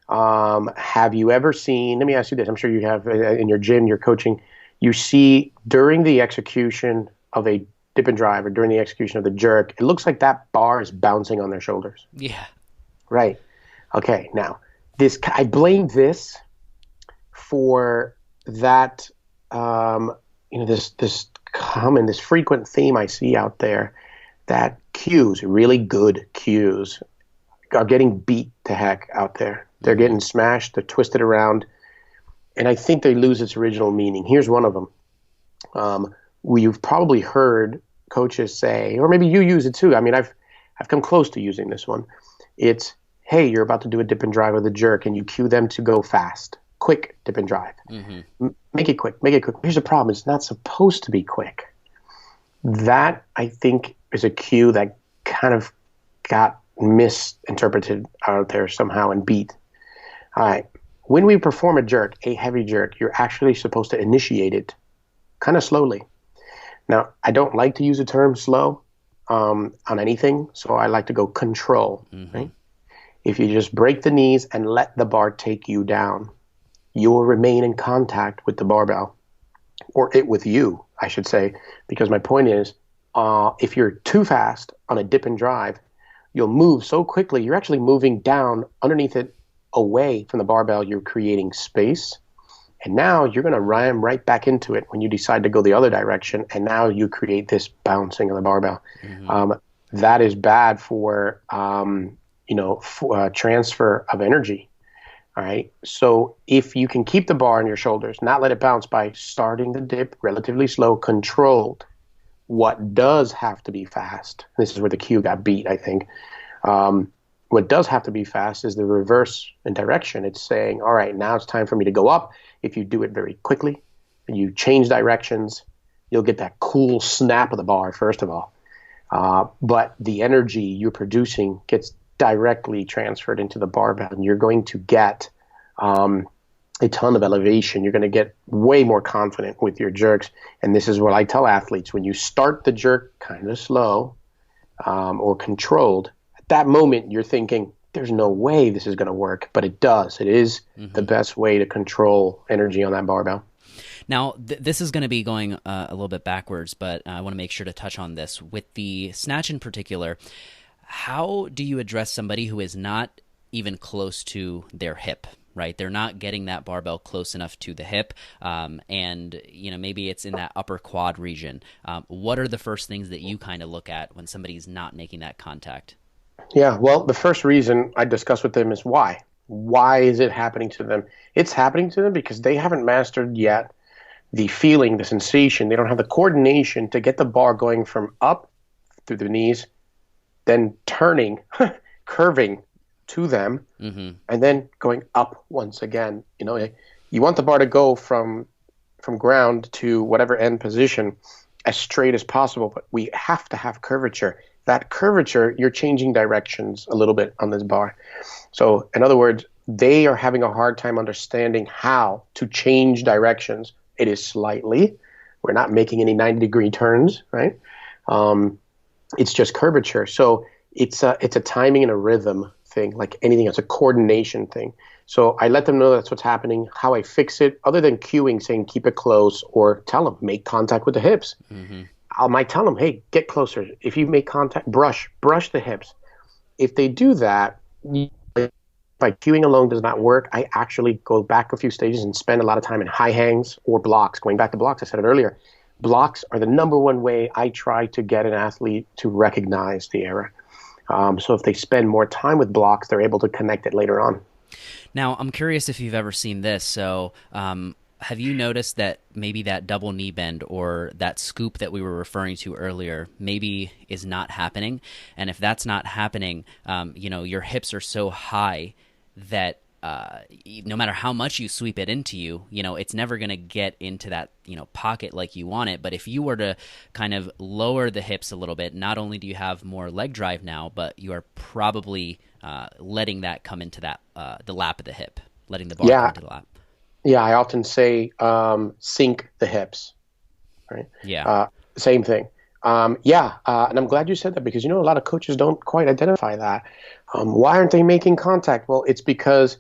Have you ever seen, let me ask you this, I'm sure you have in your gym, your coaching, you see during the execution of a dip and drive or during the execution of the jerk, it looks like that bar is bouncing on their shoulders. Yeah. Right. Okay. Now, I blame this for that, this frequent theme I see out there that cues, really good cues, are getting beat to heck out there. They're getting smashed, they're twisted around, and I think they lose its original meaning. Here's one of them. You've probably heard coaches say, or maybe you use it too. I mean, I've come close to using this one. It's, hey, you're about to do a dip and drive with a jerk, and you cue them to go fast. Quick dip and drive. Mm-hmm. Make it quick. Here's the problem. It's not supposed to be quick. That, I think, is a cue that kind of got misinterpreted out there somehow and beat. All right. When we perform a jerk, a heavy jerk, you're actually supposed to initiate it kind of slowly. Now, I don't like to use the term slow on anything, so I like to go control. Mm-hmm. Right? If you just break the knees and let the bar take you down, you will remain in contact with the barbell, or it with you, I should say, because my point is, if you're too fast on a dip and drive, you'll move so quickly, you're actually moving down underneath it, away from the barbell, you're creating space. And now you're going to ram right back into it when you decide to go the other direction. And now you create this bouncing of the barbell. Mm-hmm. That is bad for, transfer of energy. All right. So if you can keep the bar on your shoulders, not let it bounce by starting the dip relatively slow, controlled, what does have to be fast. This is where the cue got beat, I think. What does have to be fast is the reverse in direction. It's saying, all right, now it's time for me to go up. If you do it very quickly and you change directions, you'll get that cool snap of the bar, first of all. But the energy you're producing gets directly transferred into the barbell, and you're going to get a ton of elevation. You're going to get way more confident with your jerks. And this is what I tell athletes. When you start the jerk kind of slow or controlled, at that moment you're thinking, there's no way this is going to work. But it does. It is the best way to control energy on that barbell. Now, this is going to be going a little bit backwards, but I want to make sure to touch on this. With the snatch in particular, how do you address somebody who is not even close to their hip, right? They're not getting that barbell close enough to the hip, and maybe it's in that upper quad region. What are the first things that you kind of look at when somebody's not making that contact? Yeah, well, the first reason I discuss with them is why. Why is it happening to them? It's happening to them because they haven't mastered yet the feeling, the sensation. They don't have the coordination to get the bar going from up through the knees, then turning, curving to them, and then going up once again. You want the bar to go from ground to whatever end position as straight as possible, but we have to have curvature. That curvature, you're changing directions a little bit on this bar. So in other words, they are having a hard time understanding how to change directions. It is slightly. We're not making any 90-degree turns, right? It's just curvature. So it's a timing and a rhythm thing, like anything. It's a coordination thing. So I let them know that's what's happening. How I fix it, other than cueing, saying keep it close, or tell them make contact with the hips. I might tell them, hey, get closer. If you make contact, brush the hips. If they do that, I cueing alone does not work, I actually go back a few stages and spend a lot of time in high hangs or blocks. Going back to blocks, I said it earlier. Blocks are the number one way I try to get an athlete to recognize the error. So if they spend more time with blocks, they're able to connect it later on. Now, I'm curious if you've ever seen this. So, have you noticed that maybe that double knee bend or that scoop that we were referring to earlier maybe is not happening? And if that's not happening, your hips are so high that no matter how much you sweep it into you, it's never going to get into that, pocket like you want it. But if you were to kind of lower the hips a little bit, not only do you have more leg drive now, but you are probably letting that come into that the lap of the hip, letting the bar come into the lap. Yeah, I often say sink the hips, right? Yeah. Same thing. And I'm glad you said that because, a lot of coaches don't quite identify that. Why aren't they making contact? Well, it's because,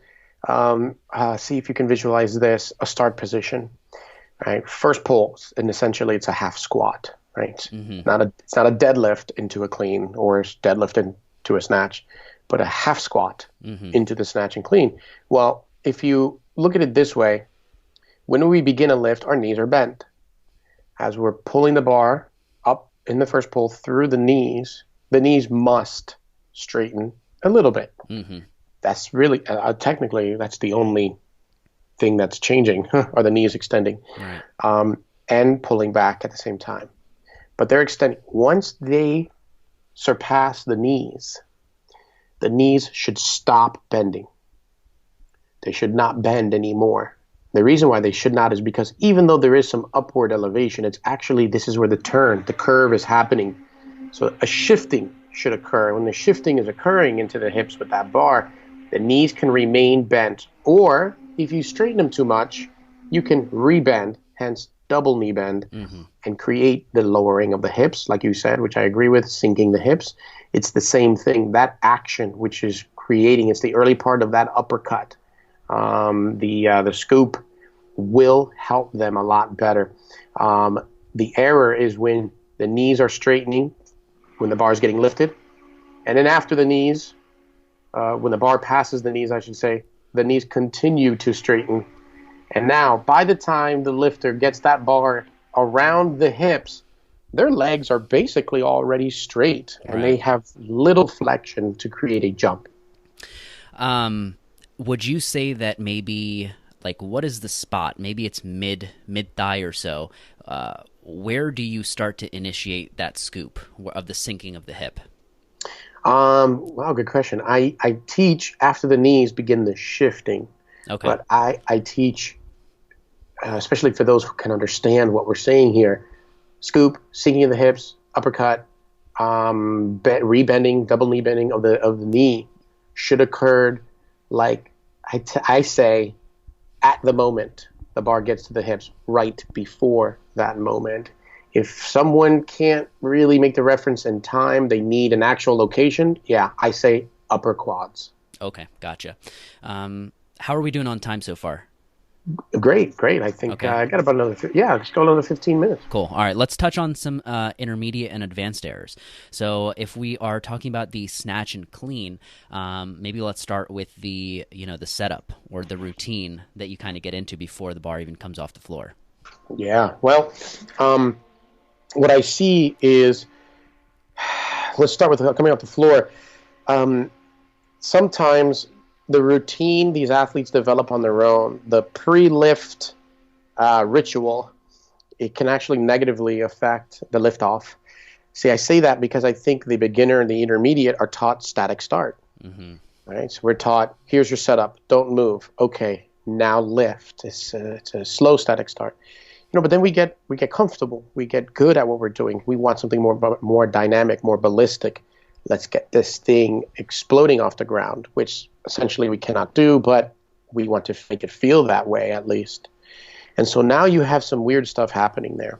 see if you can visualize this, a start position, right? First pull, and essentially it's a half squat, right? Mm-hmm. It's not a deadlift into a clean or a deadlift into a snatch, but a half squat into the snatch and clean. Well, if you look at it this way, when we begin a lift, our knees are bent. As we're pulling the bar up in the first pull through the knees must straighten a little bit. Mm-hmm. That's really, technically, that's the only thing that's changing, are the knees extending, right. And pulling back at the same time. But they're extending. Once they surpass the knees should stop bending. They should not bend anymore. The reason why they should not is because even though there is some upward elevation, it's actually, this is where the curve is happening. So a shifting should occur. When the shifting is occurring into the hips with that bar, the knees can remain bent. Or if you straighten them too much, you can rebend, hence double knee bend, and create the lowering of the hips, like you said, which I agree with, sinking the hips. It's the same thing. That action, which is creating, it's the early part of that uppercut. The scoop will help them a lot better. The error is when the knees are straightening, when the bar is getting lifted, and then after the knees, when the bar passes the knees, I should say, the knees continue to straighten. And now, by the time the lifter gets that bar around the hips, their legs are basically already straight, and they have little flexion to create a jump. Would you say that maybe, like, what is the spot? Maybe it's mid thigh or so. Where do you start to initiate that scoop of the sinking of the hip? Wow, good question. I teach after the knees begin the shifting. Okay. But I teach, especially for those who can understand what we're saying here, scoop, sinking of the hips, uppercut, rebending, double knee bending of the knee should occur, like I say, at the moment the bar gets to the hips, right before that moment. If someone can't really make the reference in time, they need an actual location, I say upper quads. Okay, gotcha. How are we doing on time so far? Great. I think I got about another, let's go another 15 minutes. Cool. All right, let's touch on some intermediate and advanced errors. So if we are talking about the snatch and clean, maybe let's start with the setup or the routine that you kind of get into before the bar even comes off the floor. Yeah, well, what I see is, let's start with coming off the floor. Sometimes the routine these athletes develop on their own, the pre-lift ritual, it can actually negatively affect the lift-off. See, I say that because I think the beginner and the intermediate are taught static start. Mm-hmm. Right? So we're taught, here's your setup, don't move. Okay, now lift. It's a slow static start. But then we get comfortable. We get good at what we're doing. We want something more dynamic, more ballistic. Let's get this thing exploding off the ground, which essentially we cannot do, but we want to make it feel that way at least. And so now you have some weird stuff happening there.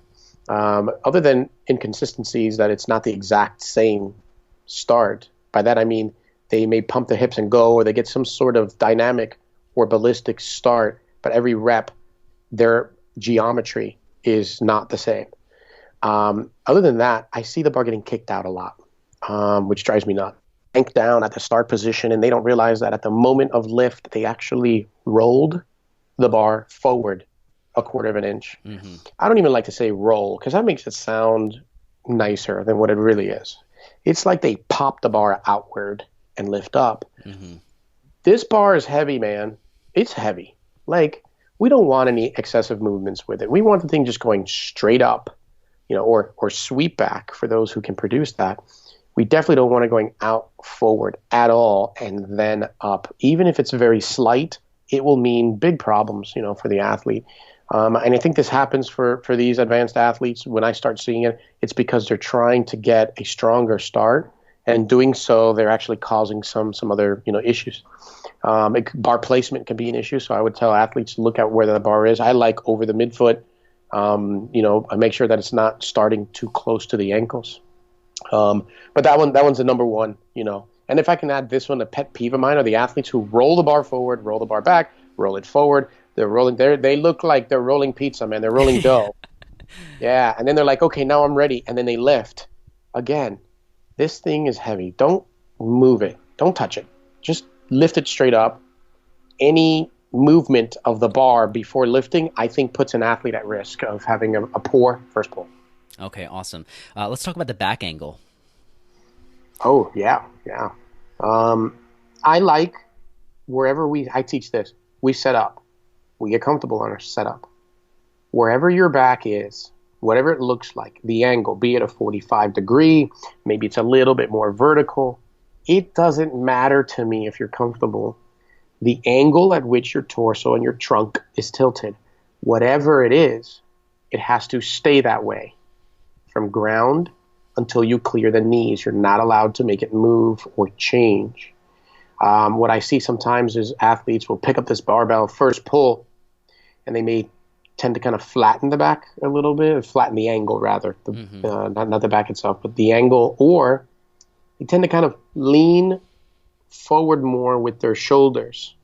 Other than inconsistencies that it's not the exact same start. By that I mean they may pump the hips and go, or they get some sort of dynamic or ballistic start, but every rep, their geometry is not the same. Other than that, I see the bar getting kicked out a lot, which drives me nuts. bank down at the start position, and they don't realize that at the moment of lift, they actually rolled the bar forward a quarter of an inch. Mm-hmm. I don't even like to say roll because that makes it sound nicer than what it really is. It's like they pop the bar outward and lift up. Mm-hmm. This bar is heavy, man. It's heavy. Like, we don't want any excessive movements with it. We want the thing just going straight up, or sweep back for those who can produce that. We definitely don't want it going out forward at all and then up. Even if it's very slight, it will mean big problems, for the athlete. And I think this happens for these advanced athletes. When I start seeing it, it's because they're trying to get a stronger start, and doing so, they're actually causing some other issues. Bar placement can be an issue, so I would tell athletes to look at where the bar is. I like over the midfoot. I make sure that it's not starting too close to the ankles. But that one's the number one. And if I can add this one, a pet peeve of mine are the athletes who roll the bar forward, roll the bar back, roll it forward. They're rolling. They look like they're rolling pizza, man. They're rolling dough. Yeah, and then they're like, okay, now I'm ready, and then they lift. Again, this thing is heavy. Don't move it. Don't touch it. Just lift it straight up. Any movement of the bar before lifting, I think, puts an athlete at risk of having a poor first pull. Okay, awesome. Let's talk about the back angle. Oh, yeah. I like wherever I teach this, we set up. We get comfortable on our setup. Wherever your back is, whatever it looks like, the angle, be it a 45 degree, maybe it's a little bit more vertical, it doesn't matter to me if you're comfortable. The angle at which your torso and your trunk is tilted, whatever it is, it has to stay that way from ground until you clear the knees. You're not allowed to make it move or change. What I see sometimes is athletes will pick up this barbell first pull, and they may tend to kind of flatten the back a little bit, flatten the angle rather, not the back itself, but the angle, or they tend to kind of lean forward more with their shoulders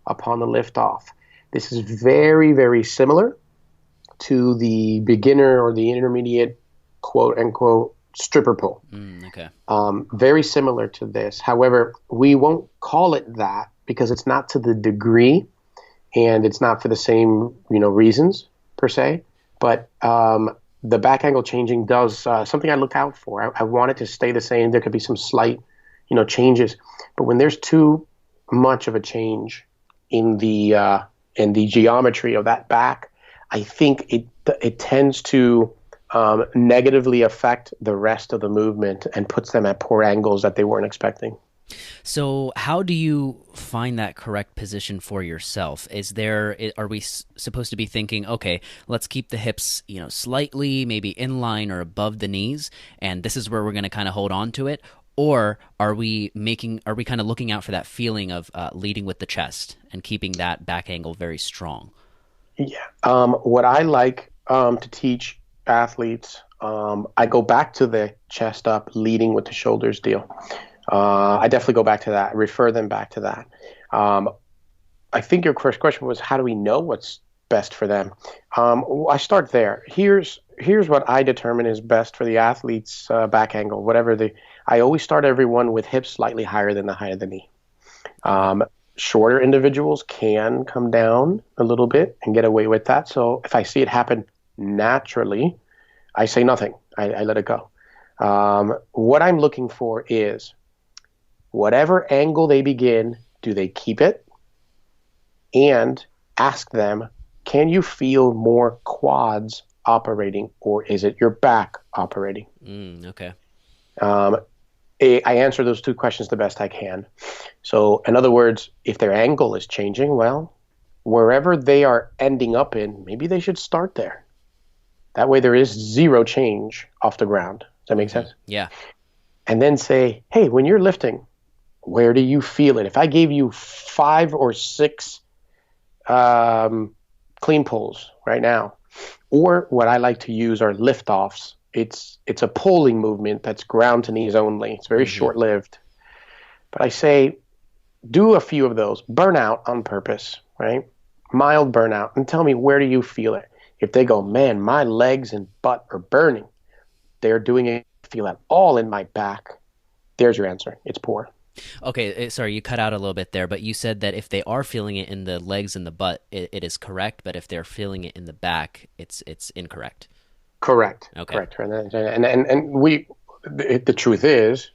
upon the lift off. This is very, very similar to the beginner or the intermediate quote unquote stripper pull. Okay. Very similar to this. However, we won't call it that because it's not to the degree and it's not for the same, reasons per se. But the back angle changing does something I look out for. I want it to stay the same. There could be some slight, changes. But when there's too much of a change in the geometry of that back, I think it tends to negatively affect the rest of the movement and puts them at poor angles that they weren't expecting. So how do you find that correct position for yourself? Are we supposed to be thinking, okay, let's keep the hips, slightly maybe in line or above the knees, and this is where we're going to kind of hold on to it? Or are we kind of looking out for that feeling of leading with the chest and keeping that back angle very strong? Yeah. What I like to teach athletes, I go back to the chest up, leading with the shoulders deal. I definitely go back to that, refer them back to that. I think your first question was, how do we know what's best for them? I start there. Here's what I determine is best for the athlete's back angle, I always start everyone with hips slightly higher than the height of the knee. Shorter individuals can come down a little bit and get away with that. So if I see it happen naturally, I say nothing. I let it go. What I'm looking for is whatever angle they begin, do they keep it? And ask them, can you feel more quads operating, or is it your back operating? Okay. I answer those two questions the best I can. So in other words, if their angle is changing, well, wherever they are ending up in, maybe they should start there. That way there is zero change off the ground. Does that make sense? Yeah. And then say, hey, when you're lifting, where do you feel it? If I gave you 5 or 6 clean pulls right now, or what I like to use are lift-offs. It's a pulling movement that's ground to knees only. It's very short-lived. But I say, do a few of those. Burn out on purpose, right? Mild burnout. And tell me, where do you feel it? If they go, man, my legs and butt are burning, they're doing it, feel it all in my back. there's your answer. It's poor. Okay, sorry, you cut out a little bit there, but you said that if they are feeling it in the legs and the butt, it is correct, but if they're feeling it in the back, it's incorrect. Correct. Okay. Correct. The truth is,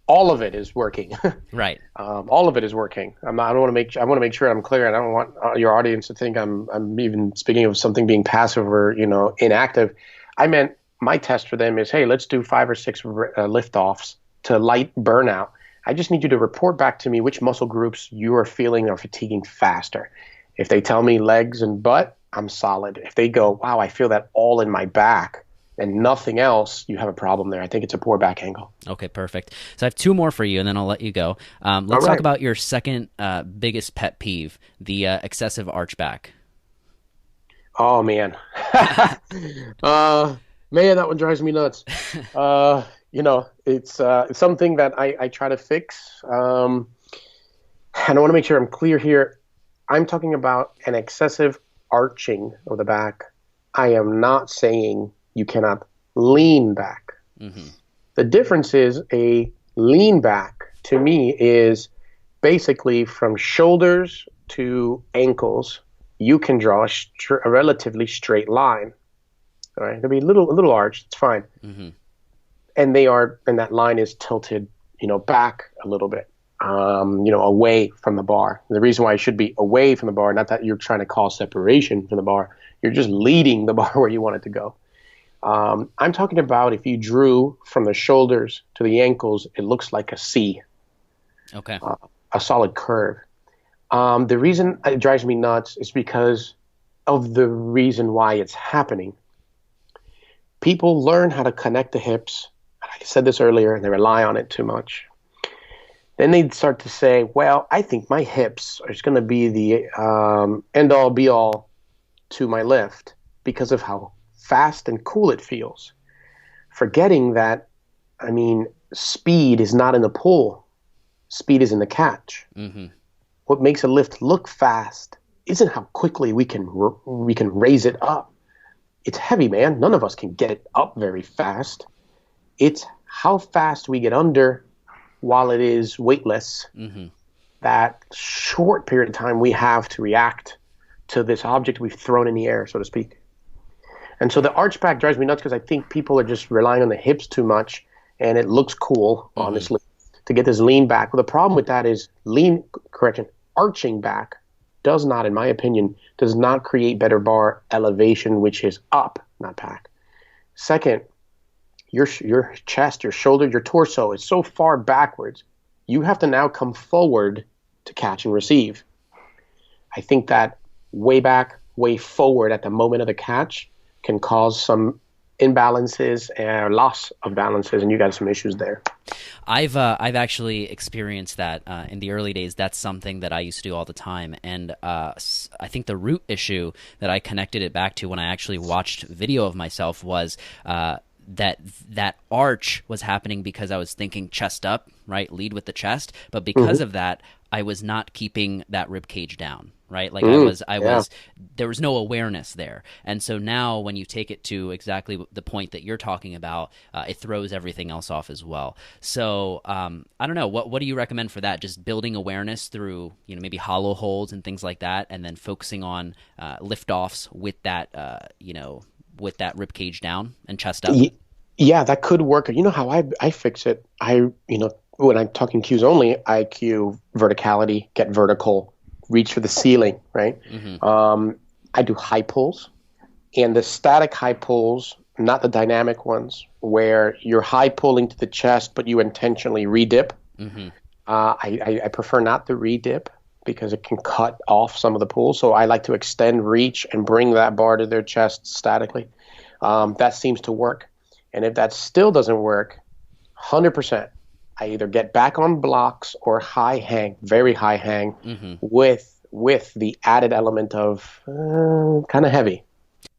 all of it is working. Right. All of it is working. I want to make sure I'm clear, and I don't want your audience to think I'm even speaking of something being passive or, inactive. I meant my test for them is, hey, let's do 5 or 6 lift offs to light burnout. I just need you to report back to me which muscle groups you are feeling are fatiguing faster. If they tell me legs and butt, I'm solid. If they go, wow, I feel that all in my back and nothing else, you have a problem there. I think it's a poor back angle. Okay, perfect. So I have 2 more for you, and then I'll let you go. Let's talk about your second biggest pet peeve, the excessive arch back. Oh, man. Man, that one drives me nuts. It's something that I try to fix. And I want to make sure I'm clear here. I'm talking about an excessive arching of the back. I am not saying you cannot lean back. Mm-hmm. The difference is a lean back, to me, is basically from shoulders to ankles. You can draw a relatively straight line. All right, it'll be a little arch. It's fine. Mm-hmm. And that line is tilted, back a little bit, away from the bar. And the reason why it should be away from the bar, not that you're trying to cause separation from the bar, you're just leading the bar where you want it to go. I'm talking about if you drew from the shoulders to the ankles, it looks like a C. Okay. A solid curve. The reason it drives me nuts is because of the reason why it's happening. People learn how to connect the hips. I said this earlier, and they rely on it too much. Then they start to say, well, I think my hips are going to be the end-all, be-all to my lift because of how fast and cool it feels. Forgetting that, speed is not in the pull. Speed is in the catch. Mm-hmm. What makes a lift look fast isn't how quickly we can raise it up. It's heavy, man. None of us can get it up very fast. It's how fast we get under while it is weightless. Mm-hmm. That short period of time we have to react to this object we've thrown in the air, so to speak. And so the arch back drives me nuts because I think people are just relying on the hips too much, and it looks cool, mm-hmm. honestly, to get this lean back. Well, the problem with that is arching back does not, in my opinion, does not create better bar elevation, which is up, not back. Second, your chest, your shoulder, your torso is so far backwards, you have to now come forward to catch and receive. I think that way back, way forward at the moment of the catch can cause some imbalances and loss of balances, and you got some issues there. I've actually experienced that in the early days. That's something that I used to do all the time, and I think the root issue that I connected it back to when I actually watched video of myself was that arch was happening because I was thinking chest up, right? Lead with the chest, but because of that, I was not keeping that rib cage down, right? Like I was, there was no awareness there. And so now when you take it to exactly the point that you're talking about, it throws everything else off as well. So I don't know, what do you recommend for that? Just building awareness through, maybe hollow holds and things like that, and then focusing on lift-offs with that, with that rib cage down and chest up? Yeah, that could work. You know how I fix it? When I'm talking cues only, I cue verticality, get vertical, reach for the ceiling, right? Mm-hmm. I do high pulls, and the static high pulls, not the dynamic ones, where you're high pulling to the chest, but you intentionally redip. Mm-hmm. I prefer not the redip because it can cut off some of the pull. So I like to extend reach and bring that bar to their chest statically. That seems to work. And if that still doesn't work, 100%, I either get back on blocks or high hang, very high hang, mm-hmm. with the added element of kind of heavy.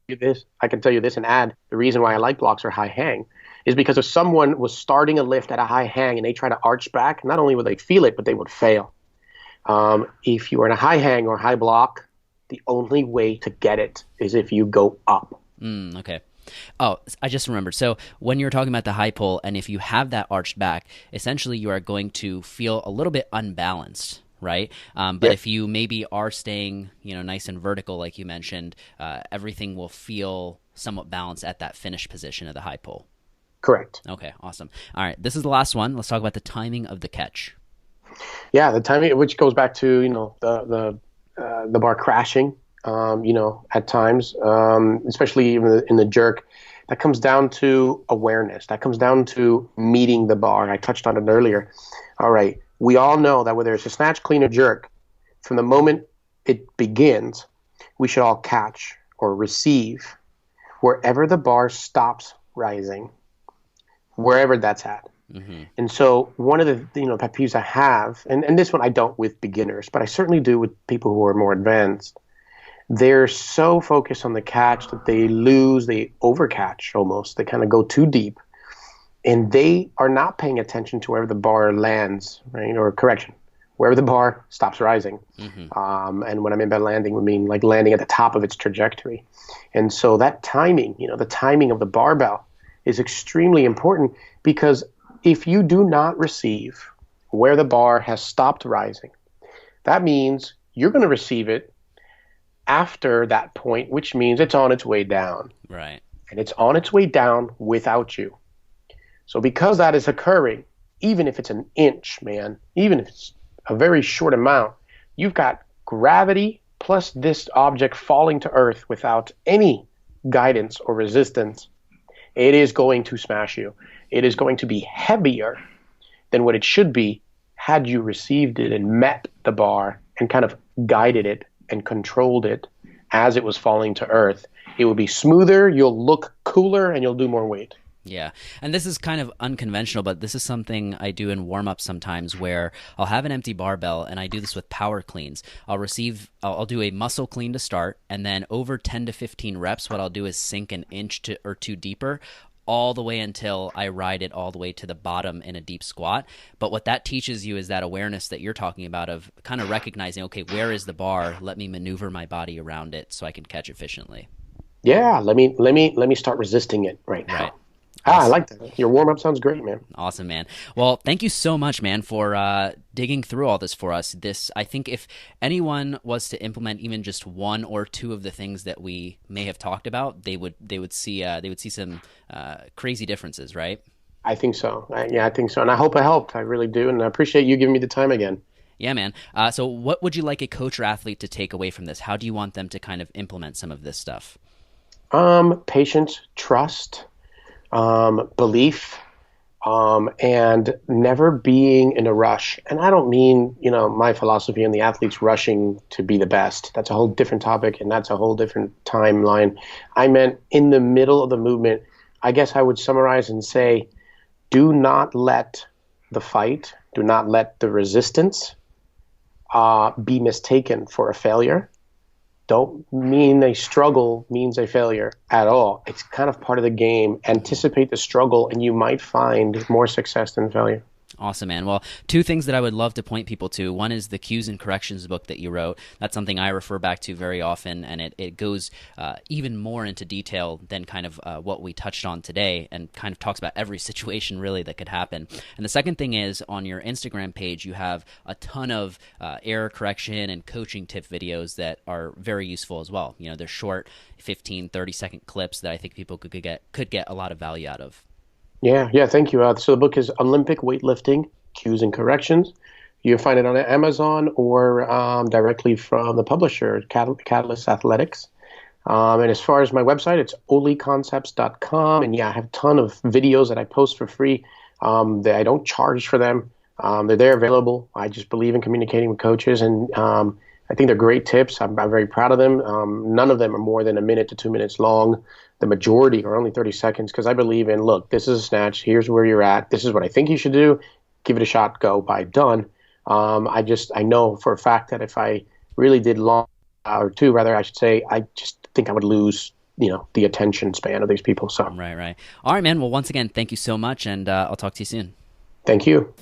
I can tell you this and add, the reason why I like blocks or high hang is because if someone was starting a lift at a high hang and they try to arch back, not only would they feel it, but they would fail. If you are in a high hang or high block, the only way to get it is if you go up. Okay. Oh, I just remembered. So when you're talking about the high pull, and if you have that arched back, essentially you are going to feel a little bit unbalanced, right? But if you maybe are staying, nice and vertical, like you mentioned, everything will feel somewhat balanced at that finish position of the high pull. Correct. Okay, awesome. All right, this is the last one. Let's talk about the timing of the catch. Yeah, the timing, which goes back to the bar crashing. At times, especially even in the jerk, that comes down to awareness. That comes down to meeting the bar. I touched on it earlier. All right, we all know that whether it's a snatch, clean, or jerk, from the moment it begins, we should all catch or receive wherever the bar stops rising, wherever that's at. Mm-hmm. And so one of the pet peeves I have, and this one I don't with beginners, but I certainly do with people who are more advanced. They're so focused on the catch that they overcatch almost. They kind of go too deep. And they are not paying attention to wherever the bar lands, right? Or correction, wherever the bar stops rising. Mm-hmm. And what I mean by landing would mean like landing at the top of its trajectory. And so that timing, the timing of the barbell is extremely important, because if you do not receive where the bar has stopped rising, that means you're going to receive it after that point, which means it's on its way down. Right. And it's on its way down without you. So because that is occurring, even if it's an inch, man, even if it's a very short amount, you've got gravity plus this object falling to earth without any guidance or resistance. It is going to smash you. It is going to be heavier than what it should be had you received it and met the bar and kind of guided it and controlled it as it was falling to earth. It will be smoother, you'll look cooler, and you'll do more weight. Yeah. And this is kind of unconventional, but this is something I do in warm-up sometimes, where I'll have an empty barbell, and I do this with power cleans. I'll do a muscle clean to start, and then over 10 to 15 reps, what I'll do is sink an inch or two deeper, all the way until I ride it all the way to the bottom in a deep squat. But what that teaches you is that awareness that you're talking about, of kind of recognizing, okay, where is the bar? Let me maneuver my body around it so I can catch efficiently. Yeah, let me start resisting it right now. Right. Awesome. I like that. Your warm-up sounds great, man. Awesome, man. Well, thank you so much, man, for digging through all this for us. I think if anyone was to implement even just one or two of the things that we may have talked about, they would see some crazy differences, right? I think so. I think so, and I hope I helped. I really do, and I appreciate you giving me the time again. Yeah, man. So, what would you like a coach or athlete to take away from this? How do you want them to kind of implement some of this stuff? Patience, trust. Belief, and never being in a rush. And I don't mean, my philosophy and the athletes rushing to be the best. That's a whole different topic, and that's a whole different timeline. I meant in the middle of the movement. I guess I would summarize and say, do not let the fight, do not let the resistance be mistaken for a failure. Don't mean a struggle means a failure at all. It's kind of part of the game. Anticipate the struggle, and you might find more success than failure. Awesome, man. Well, two things that I would love to point people to. One is the Cues and Corrections book that you wrote. That's something I refer back to very often, and it goes even more into detail than kind of what we touched on today, and kind of talks about every situation really that could happen. And the second thing is, on your Instagram page, you have a ton of error correction and coaching tip videos that are very useful as well. They're short 15, 30-second clips that I think people could get a lot of value out of. Yeah, thank you. So the book is Olympic Weightlifting, Cues and Corrections. You can find it on Amazon or directly from the publisher, Catalyst Athletics. And as far as my website, it's oliconcepts.com. And yeah, I have a ton of videos that I post for free. That I don't charge for them. They're available. I just believe in communicating with coaches, and I think they're great tips. I'm very proud of them. None of them are more than 1 minute to 2 minutes long. The majority are only 30 seconds, because I believe in, look, this is a snatch. Here's where you're at. This is what I think you should do. Give it a shot. Go. Bye. Done. I know for a fact that if I really did long, or two rather, I should say, I just think I would lose, the attention span of these people. So Right. All right, man. Well, once again, thank you so much, and I'll talk to you soon. Thank you.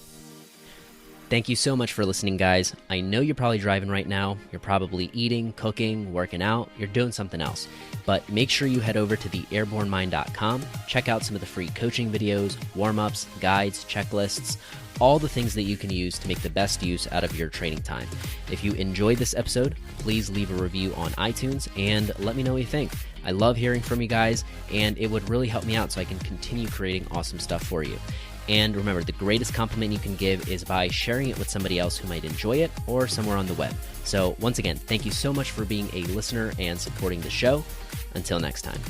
Thank you so much for listening, guys. I know you're probably driving right now. You're probably eating, cooking, working out. You're doing something else. But make sure you head over to theairbornemind.com. Check out some of the free coaching videos, warm-ups, guides, checklists, all the things that you can use to make the best use out of your training time. If you enjoyed this episode, please leave a review on iTunes and let me know what you think. I love hearing from you guys, and it would really help me out so I can continue creating awesome stuff for you. And remember, the greatest compliment you can give is by sharing it with somebody else who might enjoy it or somewhere on the web. So once again, thank you so much for being a listener and supporting the show. Until next time.